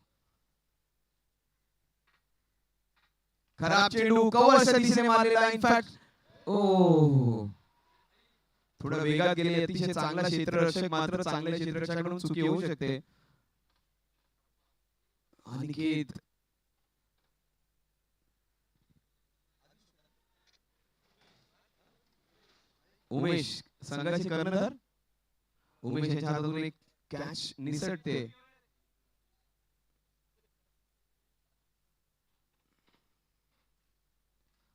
खराब चेंडू कव्हरच्या दिशेने मारलेला. In fact थोडा वेगात गेले. अतिशय चांगला क्षेत्ररक्षक, मात्र चांगल्या क्षेत्ररक्षकाकडून चुकी होऊ शकते. अनिकेत उमेश संघाचे कर्णधार. उमेश यांच्या हातातून एक catch निसटते.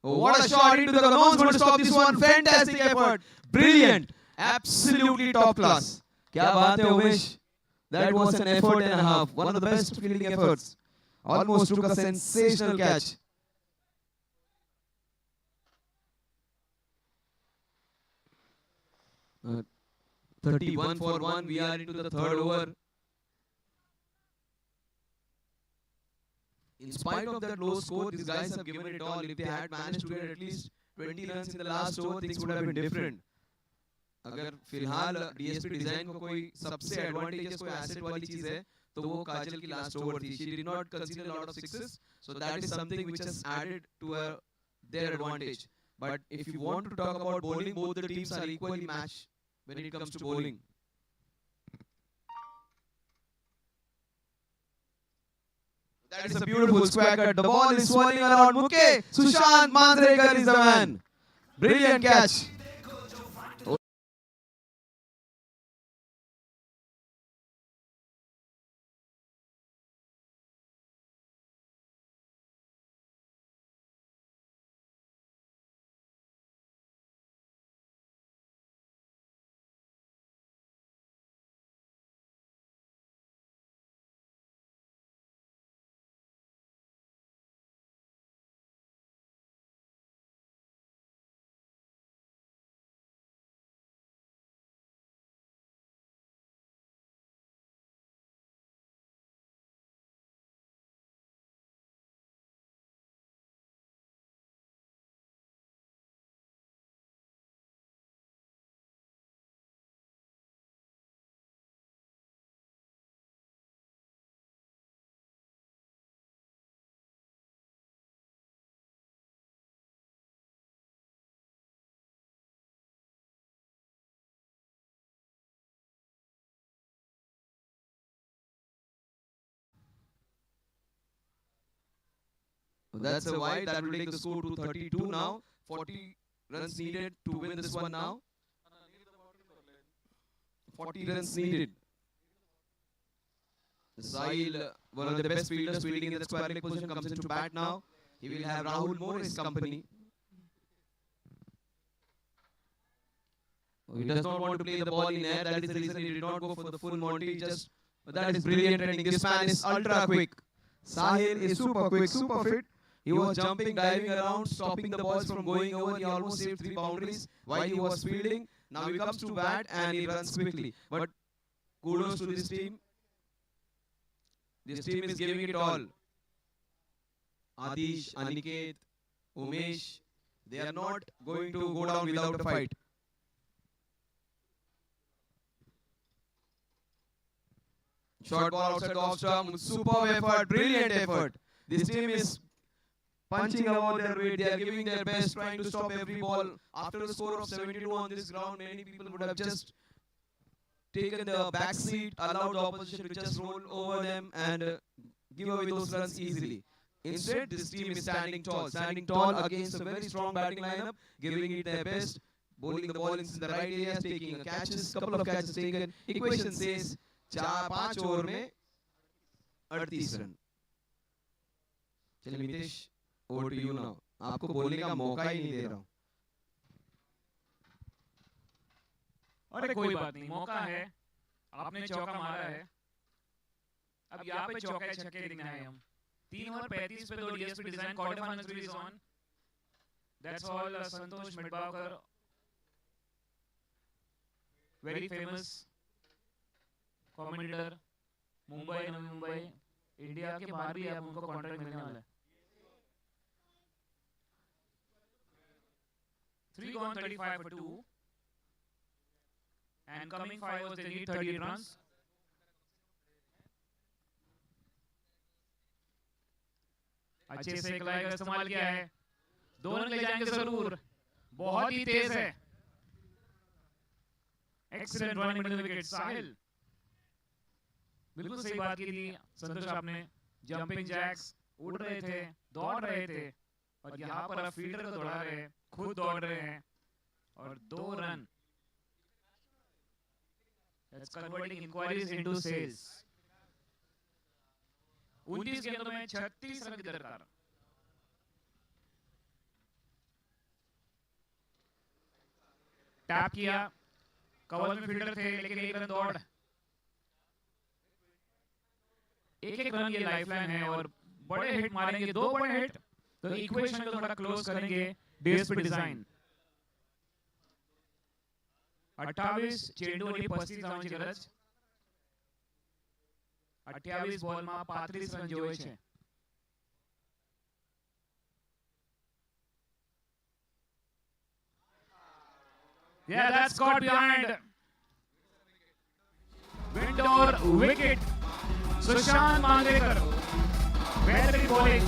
Oh, what a shot into the no one's going to stop this one. Fantastic effort. Brilliant. Absolutely top class. क्या बात है Umesh. That was an effort and a half. One of the best fielding efforts. Almost took a sensational catch. Uh, 31 for 1. We are into the third over. In spite of that low score, these guys have given it all. If they had managed to get at least 20 runs in the last over, things would have been different. अगर फिलहाल DSP design को कोई सबसे advantages कोई asset वाली चीज है तो वो काजल की लास्ट ओवर थी. She did not concede a lot of sixes, so that is something which has added to their advantage. But if you want to talk about bowling, both the teams are equally matched when it comes to bowling. That is a beautiful square cut. The ball is swirling around. Muke Sushant Mandrekar is the man. Brilliant catch. That's a wide. That will take the score to 32 now. 40 runs needed to win this one now. 40 runs needed. Sahil, one of the best fielders fielding in the square leg position, comes into bat now. He will have Rahul More in his company. He does not want to play the ball in air. That is the reason he did not go for the full Monty. But that is brilliant training. This man is ultra quick. Sahil is super quick, super fit. He was jumping, diving around, stopping the balls from going over. He almost saved 3 boundaries while he was fielding. Now he comes to bat and he runs quickly. But kudos to this team. This team is giving it all. Adish, Aniket, Umesh, they are not going to go down without a fight. Short ball outside the off stump. Superb effort, brilliant effort. This team is punching above their weight. They are giving their best, trying to stop every ball. After a score of 72 on this ground, many people would have just taken the back seat, allowed the opposition to just roll over them and give away those runs easily. Instead, this team is standing tall against a very strong batting lineup, giving it their best, bowling the ball in the right areas, taking catches, couple of catches taken. Equation says 5 over में 38 run. चलिए Mitesh, over to you now. आपको बोलने का मौका ही नहीं दे रहा हूँ. अरे कोई बात नहीं, मौका है. आपने चौका मारा है. अब यहाँ पे चौके छक्के देखना है हम. 3 ओवर 35 पे 2 DSP design quarter final series on. That's all. Santosh Midbavkar, very famous commentator, Mumbai, Navi Mumbai, India के बाहर भी अब उनको कॉन्ट्रैक्ट मिलने वाला है. 3 gone 35 for 2 and coming 5 overs they need 38 runs. अच्छे से एक लाइन का इस्तेमाल किया है. 2 रन ले जाएंगे जरूर. बहुत ही तेज है. Excellent running middle wicket. Sahil, बिल्कुल सही बात की थी संतोष आपने. जंपिंग जैक्स उड़ रहे थे, दौड़ रहे थे, और यहाँ पर आप फील्डर को दौड़ा रहे हैं, खुद दौड़ रहे हैं, और 2 run. That's converting inquiries into sales. 29 गेंदों में 36 रन की दरकार. टैप किया, कवर में फील्डर थे, लेकिन 1 रन दौड़. एक रन ये लाइफलाइन है, और बड़े हिट मारेंगे, 2 बड़े हिट तो इक्वेशन को थोड़ा क्लोज करेंगे डीएसपी डिजाइन. 28 चेंडूनी 35 धावांची गरज. 28 બોલમાં 35 રન જોઈએ છે. Yeah, that's caught behind. Windor wicket. Sushant Mangalekar, बेहतरीन बॉलिंग.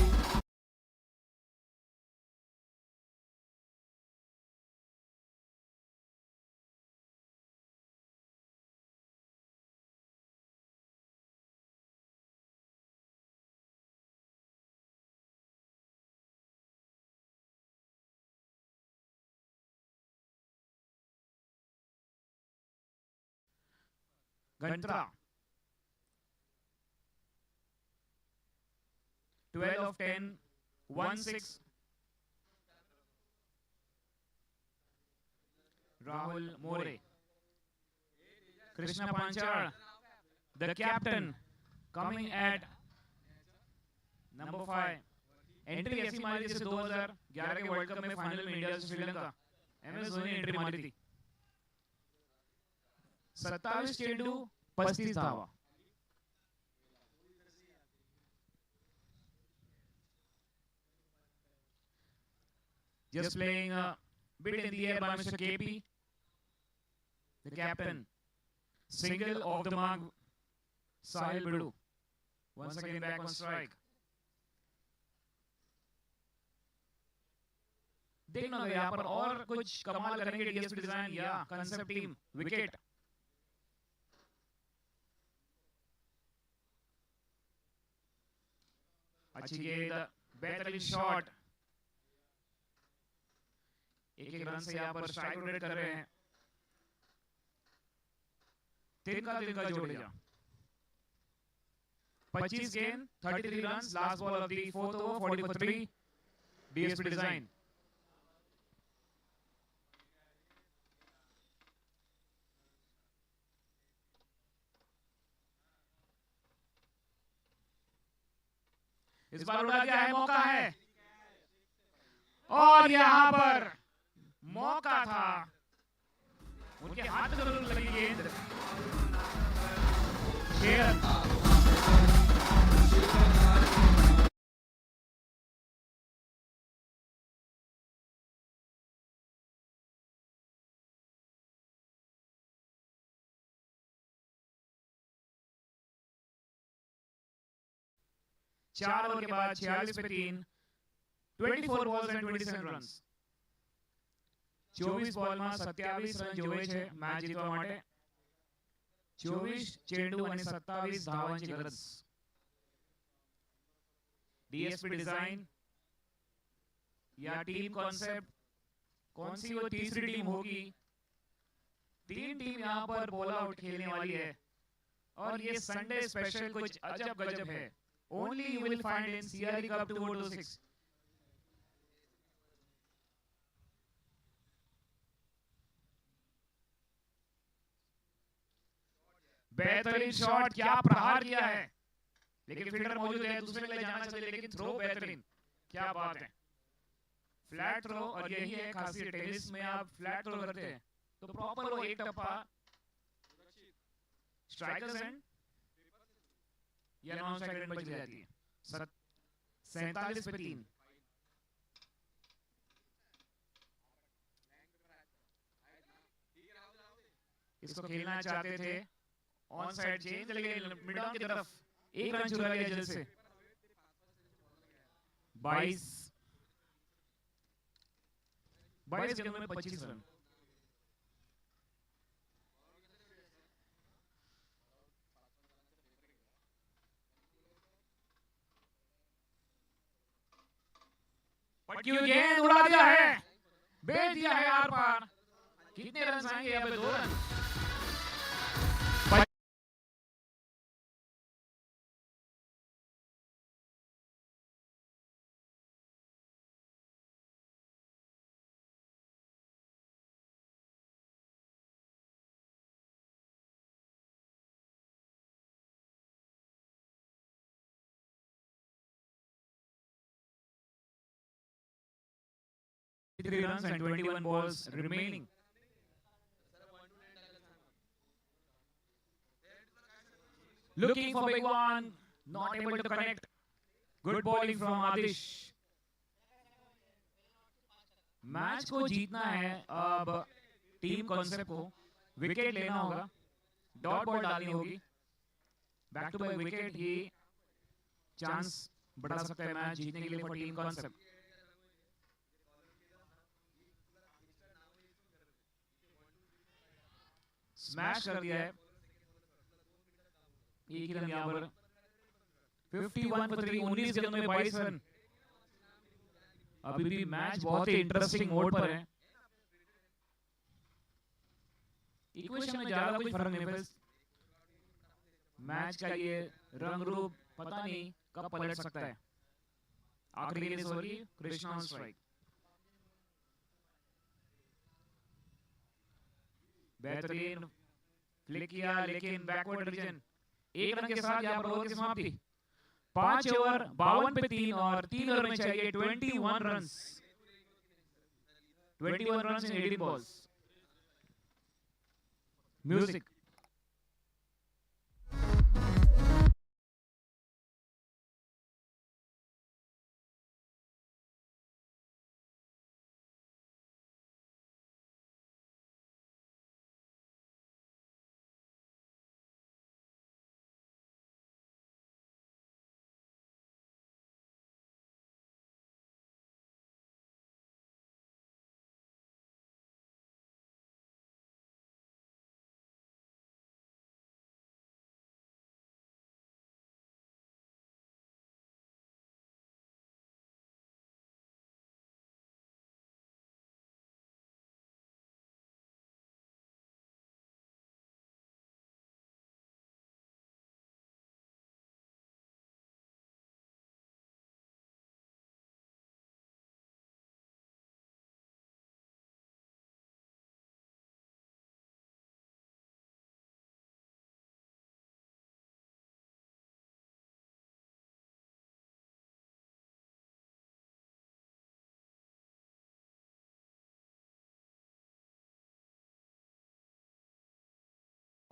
घंटा 12 of 10, 1-6. Rahul More, Krishna Panchal, the captain, coming at number 5. Entry ऐसी मारी जैसे 2011 के वर्ल्ड कप में फाइनल में इंडिया से श्रीलंका. MS धोनी ने एंट्री मारी थी. 27 चेंडू 35 धावा. Just playing a bit in the air by Mr. KP, the captain. Single off the mark, Sahil Bidu. Once again back on strike. देखना यहाँ पर और कुछ कमाल करेंगे डीएसपी डिजाइन या कंसेप्ट टीम. विकेट. अच्छी गेंद बेहतरीन शॉट, एक एक रन से यहाँ पर स्ट्राइक रोटेट कर रहे हैं। तिनका जोड़ेजा 25 गेंद 33 run, last ball of the fourth over, 40 for 3, DSP design. इस बार उड़ा दिया है, मौका है और यहां पर मौका था, उनके हाथ में जरूर लगी गेंद। 6 रन। चार ओवर के बाद 46 पे 3, 24 balls and 27 runs। 24 બોલમાં 27 રન જોવે છે મેચ જીતવા માટે। 24 ચેંડુ અને 27 ધાવની ગરજ। डीएसपी डिजाइन या टीम कॉन्सेप्ट, कौन सी वो तीसरी टीम होगी? 3 टीम यहां पर बॉल आउट खेलने वाली है और ये संडे स्पेशल कुछ अजब गजब है। Only you will find in CRE Cup 2026। बेहतरीन शॉट, क्या प्रहार किया है, लेकिन फील्डर मौजूद है, दूसरे के लिए जाना चाहिए, लेकिन थ्रो बेहतरीन, क्या बात है। फ्लैट थ्रो, और यही है खासियत टेनिस में, आप फ्लैट थ्रो करते हैं तो प्रॉपर वो एक टप्पा स्ट्राइकर्स एंड या नॉन स्ट्राइकर एंड पर चली जाती है। 47 पे 3। इसको खेलना चाहते थे, ऑन साइड चेंज चले गए मिड ऑन की तरफ, एक रन चुरा लिया जल्द से। 22 गेंदों में 25 रन। पटकी हुई गेंद उड़ा दिया है, बेच दिया है आर पार। कितने रन आएंगे यहाँ पे? 2 run. Three runs and 21 balls remaining। Looking for big one, not able to connect। Good bowling from Adish। Match को जीतना है, अब टीम कॉन्सेप्ट को विकेट लेना होगा, डॉट बॉल डालनी होगी, बैक टू बैक विकेट ही चांस बढ़ा सकता है मैच जीतने के लिए फॉर टीम कॉन्सेप्ट। स्मैश कर दिया है, एक ही रन यहाँ पर। 51 for 3, 19 गेंदों में 22 रन। अभी भी मैच बहुत ही इंटरेस्टिंग मोड पर है। इक्वेशन में ज्यादा कोई फर्क नहीं है, मैच का ये रंग रूप पता नहीं कब पलट सकता है। आखिरी गेंद हो रही, कृष्णा ऑन स्ट्राइक। बेहतरीन फ्लिक किया, लेकिन बैकवर्ड रीजन। एक रन के साथ यहाँ पर ओवर की समाप्ति। 5 ओवर 52 पे 3 और 3 ओवर में चाहिए 21 run. 21 run in 18 balls। Music.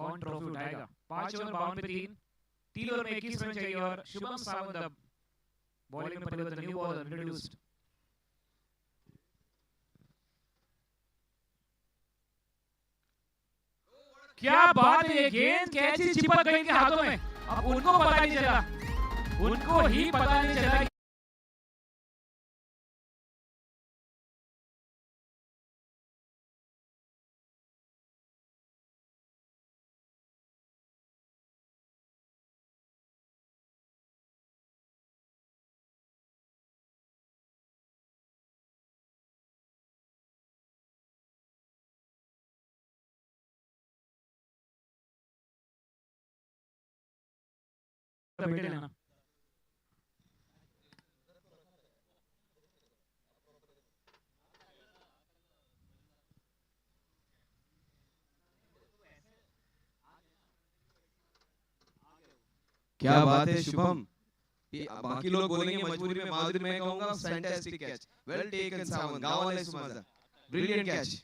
कौन ट्रॉफी उठाएगा? 5 ओवर 52 पे 3 ओवर में 21 रन चाहिए और शुभम सावंत अब बॉलिंग में परिवर्तन, न्यू बॉलर इंट्रोड्यूस्ड। क्या बात है, ये गेंद कैसी चिपक गई इनके हाथों में, अब उनको पता नहीं चला, उनको ही पता नहीं चला। बेटे लेना क्या बात है शुभम, बाकी लोग बोलेंगे मजबूरी में, माधुरी में कहूंगा fantastic catch, well taken Sawant, गांव वाले सुमाजा, brilliant catch.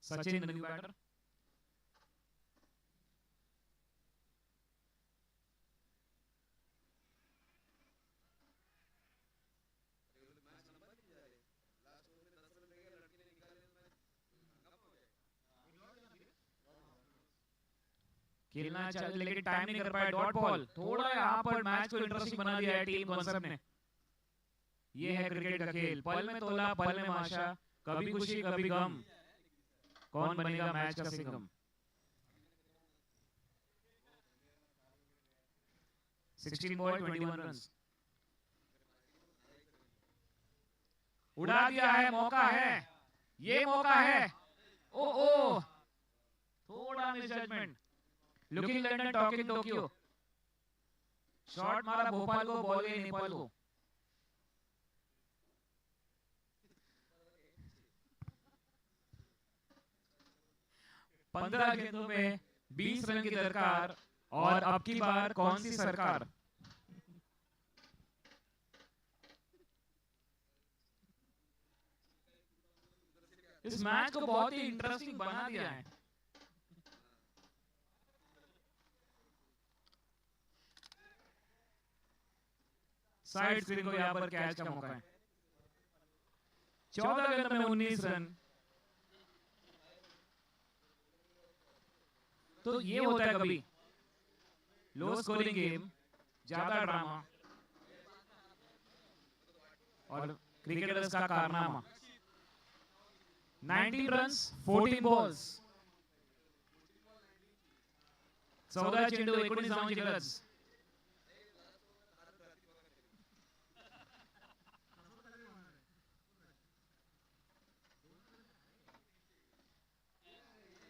Sachin new batter, खेलना चाहिए लेकिन टाइम नहीं कर पाया, डॉट बॉल। थोड़ा यहाँ पर मैच को इंटरेस्टिंग बना दिया है टीम कॉन्सेप्ट ने। ये है क्रिकेट का खेल, पल में तोला पल में माशा, कभी खुशी कभी गम, कौन बनेगा मैच का सिंघम। 16 बॉल 21 रन्स, उड़ा दिया है, मौका है, ये मौका है। ओ ओ थोड़ा misjudgement, looking London talking Tokyo, shot मारा भोपाल को, बॉल गई नेपाल को। पंद्रह गेंदों में 20 रन की दरकार और अब की बार कौन सी सरकार। इस मैच को बहुत ही इंटरेस्टिंग बना दिया है। साइड स्पिन को यहाँ पर कैच का मौका है। 14 गेंदों में 19 रन। तो ये होता है कभी लो स्कोरिंग गेम, ज्यादा ड्रामा और क्रिकेटर्स का कारनामा। 19 रन्स 14 बॉल्स, 14 चेंडू 19 धावांची गरज।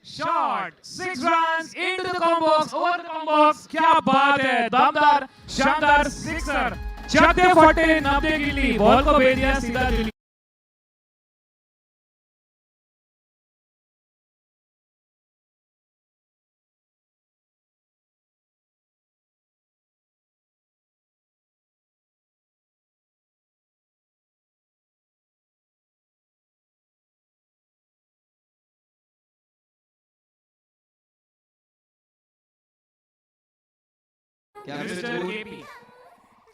Shot 6 runs into the combo box, over the combo box। क्या बात है, दमदार शानदार सिक्सर, चकते फटे 90 गिल्ली, बॉल को भेज दिया सीधा दिल्ली। क्या मिस्टर केपी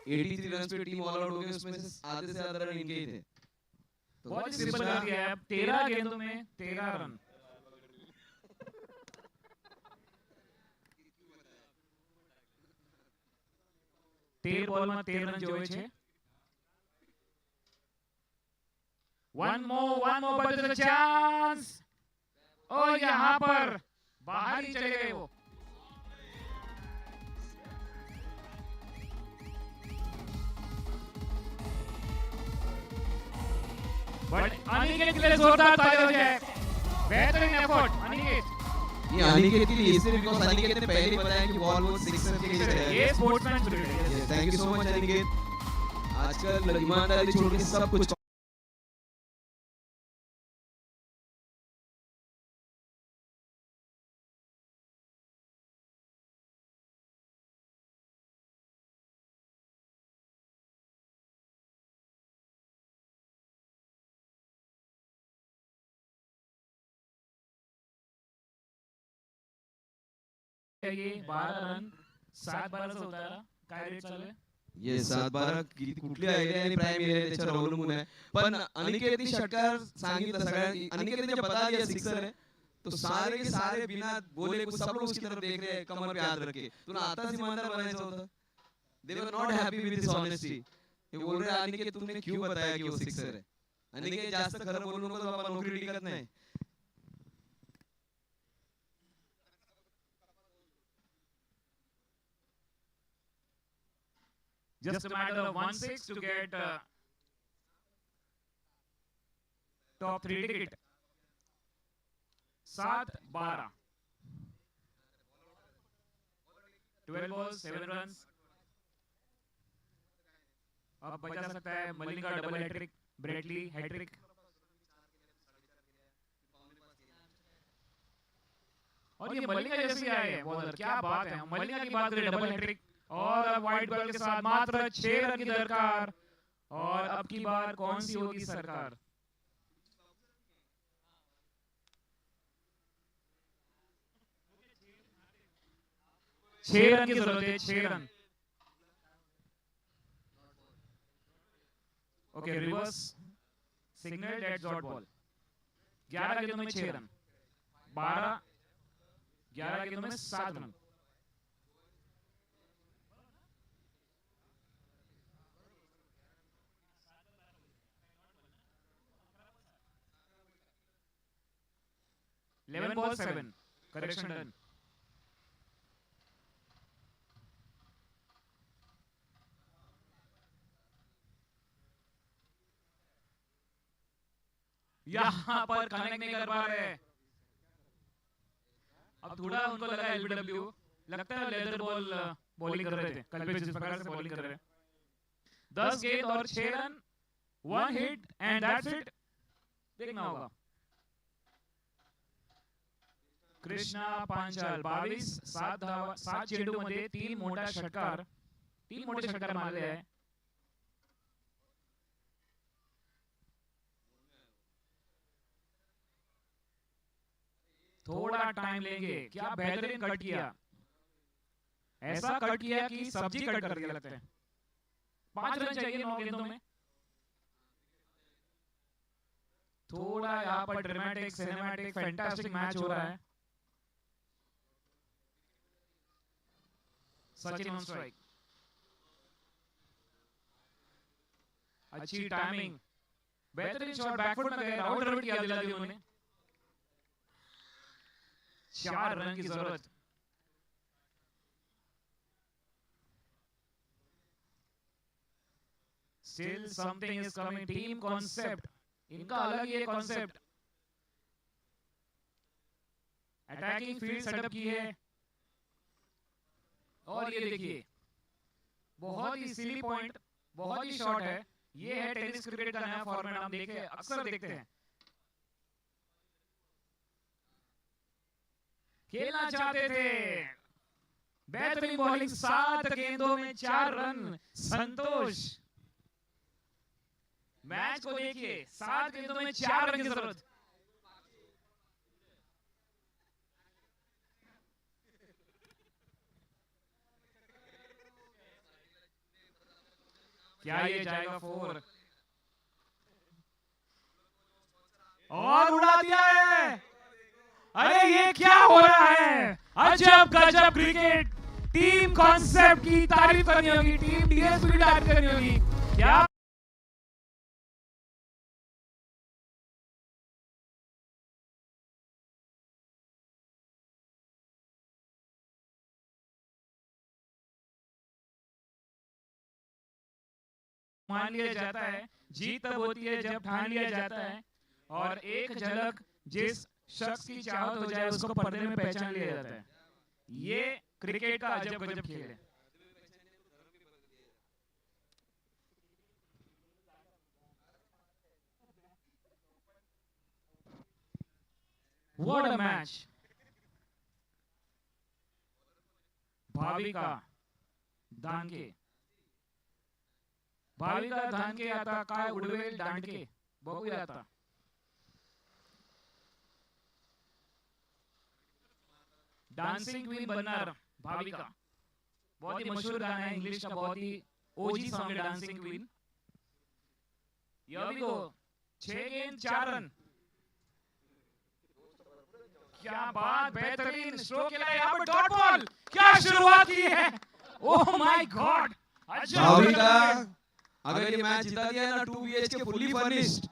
83 रन पे टीम ऑल आउट हो गई, उसमें से आधे से ज्यादा रन इनके ही थे। तो बहुत सिंपल कर दिया है, 13 गेंदों में 13 रन। तेर बॉल में 13 रन जोड़े छे। one more but there's a chance। और यहाँ पर बाहर ही चले गए वो। बट अनिकेत के लिए जोरदार तालियां हो जाए, बेहतरीन एफर्ट अनिकेत। ये अनिकेत के लिए इसलिए बिकॉज़ अनिकेत ने पहले ही बताया कि बॉल वो सिक्सर के लिए है। ये स्पोर्ट्समैन स्पिरिट है। Thank you so much Aniket, आजकल ईमानदारी छोड़ के सब कुछ ये 12 रन 7-12 होता है काय रेट चालू आहे ये 7-12 किती कुठली आयडिया आणि प्राइम एरिया त्याच्यावर अवलंबून आहे. पण अनिकेतनी षटकार सांगितलं सगळ्यांनी. अनिकेत ने जब बता दिया सिक्सर है तो सारे के सारे बिना बोले कुछ सब लोग उसकी तरफ देख रहे हैं कमर पे हाथ रख के. तुला आताच ईमानदार बनायचं होतं. They were not happy with this honesty. ये बोल रहे अनिकेत तुमने क्यों बताया कि वो सिक्सर है. अनिकेत जास्त खरं बोलू नको तो बाबा नोकरी टिकत नाही. just a matter of 1-6 to get top 3 ticket 7-12 12 balls 7 runs अब बचा सकता है मलिंग का डबल हैट्रिक ब्रेटली हैट्रिक और ये मलिंगा जैसे आए हैं बॉलर क्या बात है मलिंगा की बात करें डबल हैट्रिक और वाइट बॉल के साथ मात्र 6 रन की दरकार और अब की बार कौन सी होगी सरकार. छह रन की जरूरत है 6 run. Okay reverse signal dead dot ball 11 गेंदों में 6 रन 11 गेंदों में 7 run. Eleven ball 7. Correction done. यहाँ पर कनेक्ट नहीं कर पा रहे. अब थोड़ा उनको लगा एलबीडब्ल्यू लगता है लेदर बॉल बॉलिंग कर रहे थे कल्पेश जिस प्रकार से बॉलिंग कर रहे हैं. 10 गेंद और 6 run 1 hit and that's it. देखना होगा. कृष्णा पांचाल 22 7 चेंडू मध्ये 3 मोठे षटकार मारले आहे. थोड़ा टाइम लेंगे. क्या बेहतरीन कट किया. ऐसा कट किया कि सब्जी कट कर दिया लगता है. 5 रन चाहिए 9 गेंदों में. थोड़ा यहाँ पर ड्रामेटिक सिनेमैटिक फैंटास्टिक मैच हो रहा है. Sachin on strike. अच्छी टाइमिंग बेहतरीन शॉट बैकफुट में गया आउट रन किया दिला दी उन्होंने. 4 रन की जरूरत. Still something is coming. Team concept इनका अलग ही कॉन्सेप्ट. अटैकिंग फील्ड सेटअप की है और ये देखिए बहुत ही सिली पॉइंट बहुत ही शॉर्ट है. ये है टेनिस क्रिकेट का नया फॉर्मेट. हम अक्सर देखते हैं. खेलना चाहते थे. बेहतरीन बॉलिंग 7 गेंदों में 4 रन. संतोष मैच को देखिए 7 गेंदों में 4 रन की जरूरत. क्या ये जाएगा 4 और उड़ा दिया है. अरे ये क्या हो रहा है. अजब गजब क्रिकेट. टीम कॉन्सेप्ट की तारीफ करनी होगी. टीम डीएसपी की तारीफ करनी होगी. क्या मान लिया जाता है. जीत तब होती है जब ठान लिया जाता है और एक झलक जिस शख्स की चाहत हो जाए उसको पर्दे में पहचान लिया जाता है. ये क्रिकेट का अजब गजब खेल है. What a match. भाविका दानके आता काय उडवेल दांडके बघूया आता. डांसिंग क्वीन बनना भाविका, बहुत ही मशहूर गाना है इंग्लिश का, बहुत ही ओजी सॉन्ग है dancing queen. Here we go, 6 गेंद 4 रन, क्या बात, बेहतरीन स्ट्रोक खेला यहाँ पर, डॉट बॉल, क्या शुरुआत की है, ओह माय गॉड। भाविका अगर ये मैच जिता दिया ना 2 BHK फुल्ली फर्निश्ड,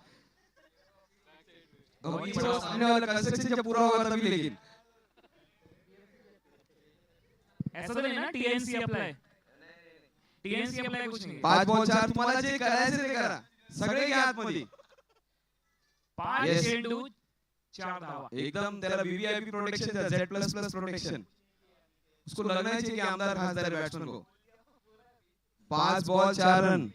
अभी तो सामने वाला कंस्ट्रक्शन जब पूरा होगा तभी, लेकिन ऐसा तो नहीं ना टीएनसी अप्लाई कुछ नाही। 5 बॉल 4 तुम्हाला जे करायचं ते करा, सगळे घ्या आतमध्ये। 5 चेंडू 4 धावा, एकदम त्याला VVIP प्रोटेक्शन, Z++ प्रोटेक्शन, उसको लगना चाहिए कि आमदार खासदार बैट्समैन को। 5 बॉल 4 रन।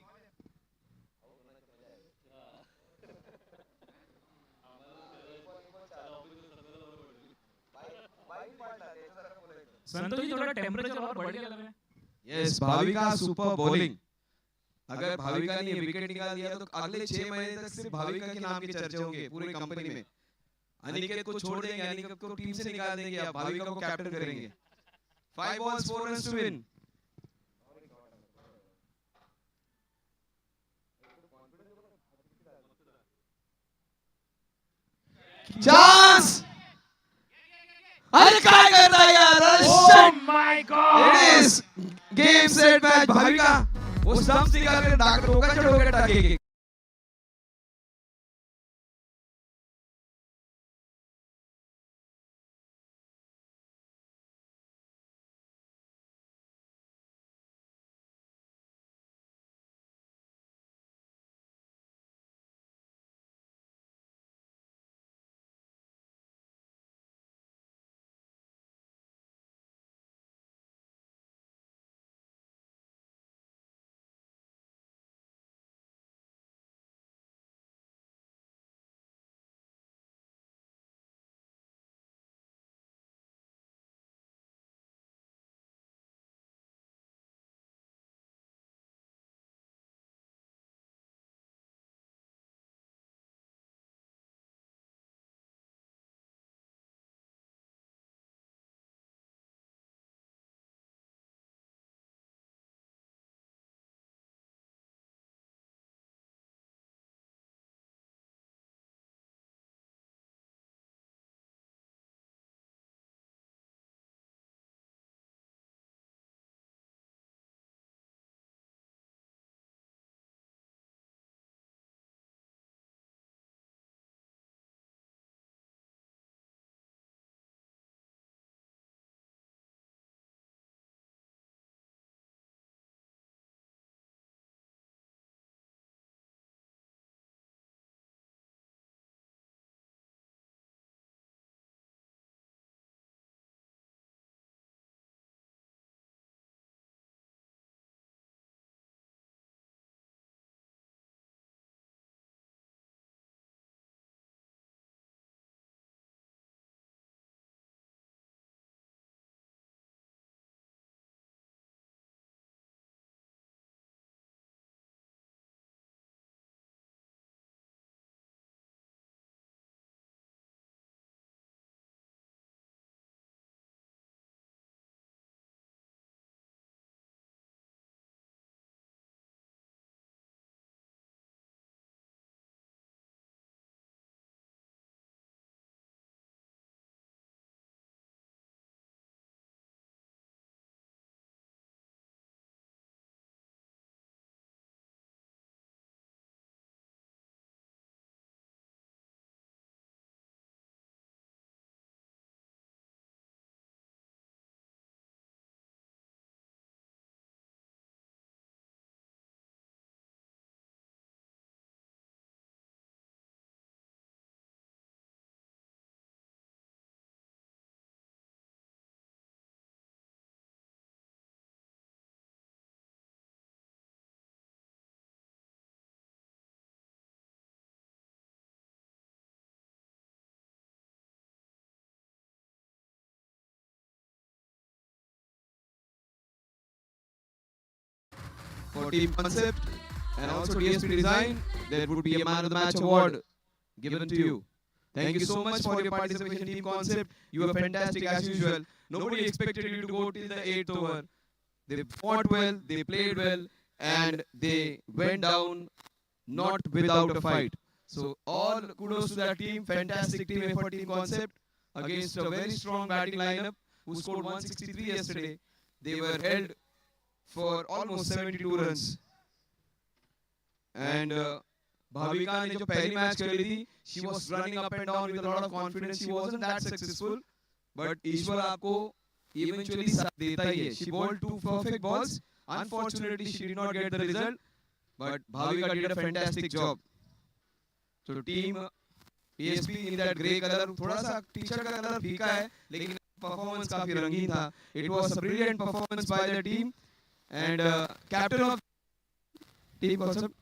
संतोष जी थोड़ा टेम्परेचर और बढ़ गया लग रहा है। Yes, Bhavika super bowling. अगर भाविका ने विकेट निकाल दिया तो अगले 6 महीने तक सिर्फ भाविका के नाम की चर्चा होंगे पूरी कंपनी में। अनिकेत को छोड़ देंगे, अनिकेत को टीम से निकाल देंगे, या भाविका को कैप्टन करेंगे। 5 balls 4 runs to win। Chance, अरे काय करता है यार, oh my God, it is game set match. Bhavika वो स्टंप्स निकाल कर डॉक्टर होगा चढ़ोगे टाके। For team concept and also DSP design, there would be a man of the match award given to you. Thank you so much for your participation, Team Concept. You were fantastic as usual. Nobody expected you to go till the 8th over. They fought well, they played well, and they went down not without a fight. So all kudos to that team. Fantastic team effort, Team Concept, against a very strong batting lineup who scored 163 yesterday. They were held for almost 72 runs. And Bhavika ने जो पहली match खेली थी, she was running up and down with a lot of confidence. She wasn't that successful, but ईश्वर आपको eventually साथ देता ही है. She bowled 2 perfect balls. Unfortunately, she did not get the result, but Bhavika did a fantastic job. So team PSP in that grey color, थोड़ा सा T-shirt का colour फीका है, लेकिन परफॉर्मेंस काफी रंगीन था. It was a brilliant performance by the team, and captain of Team Concept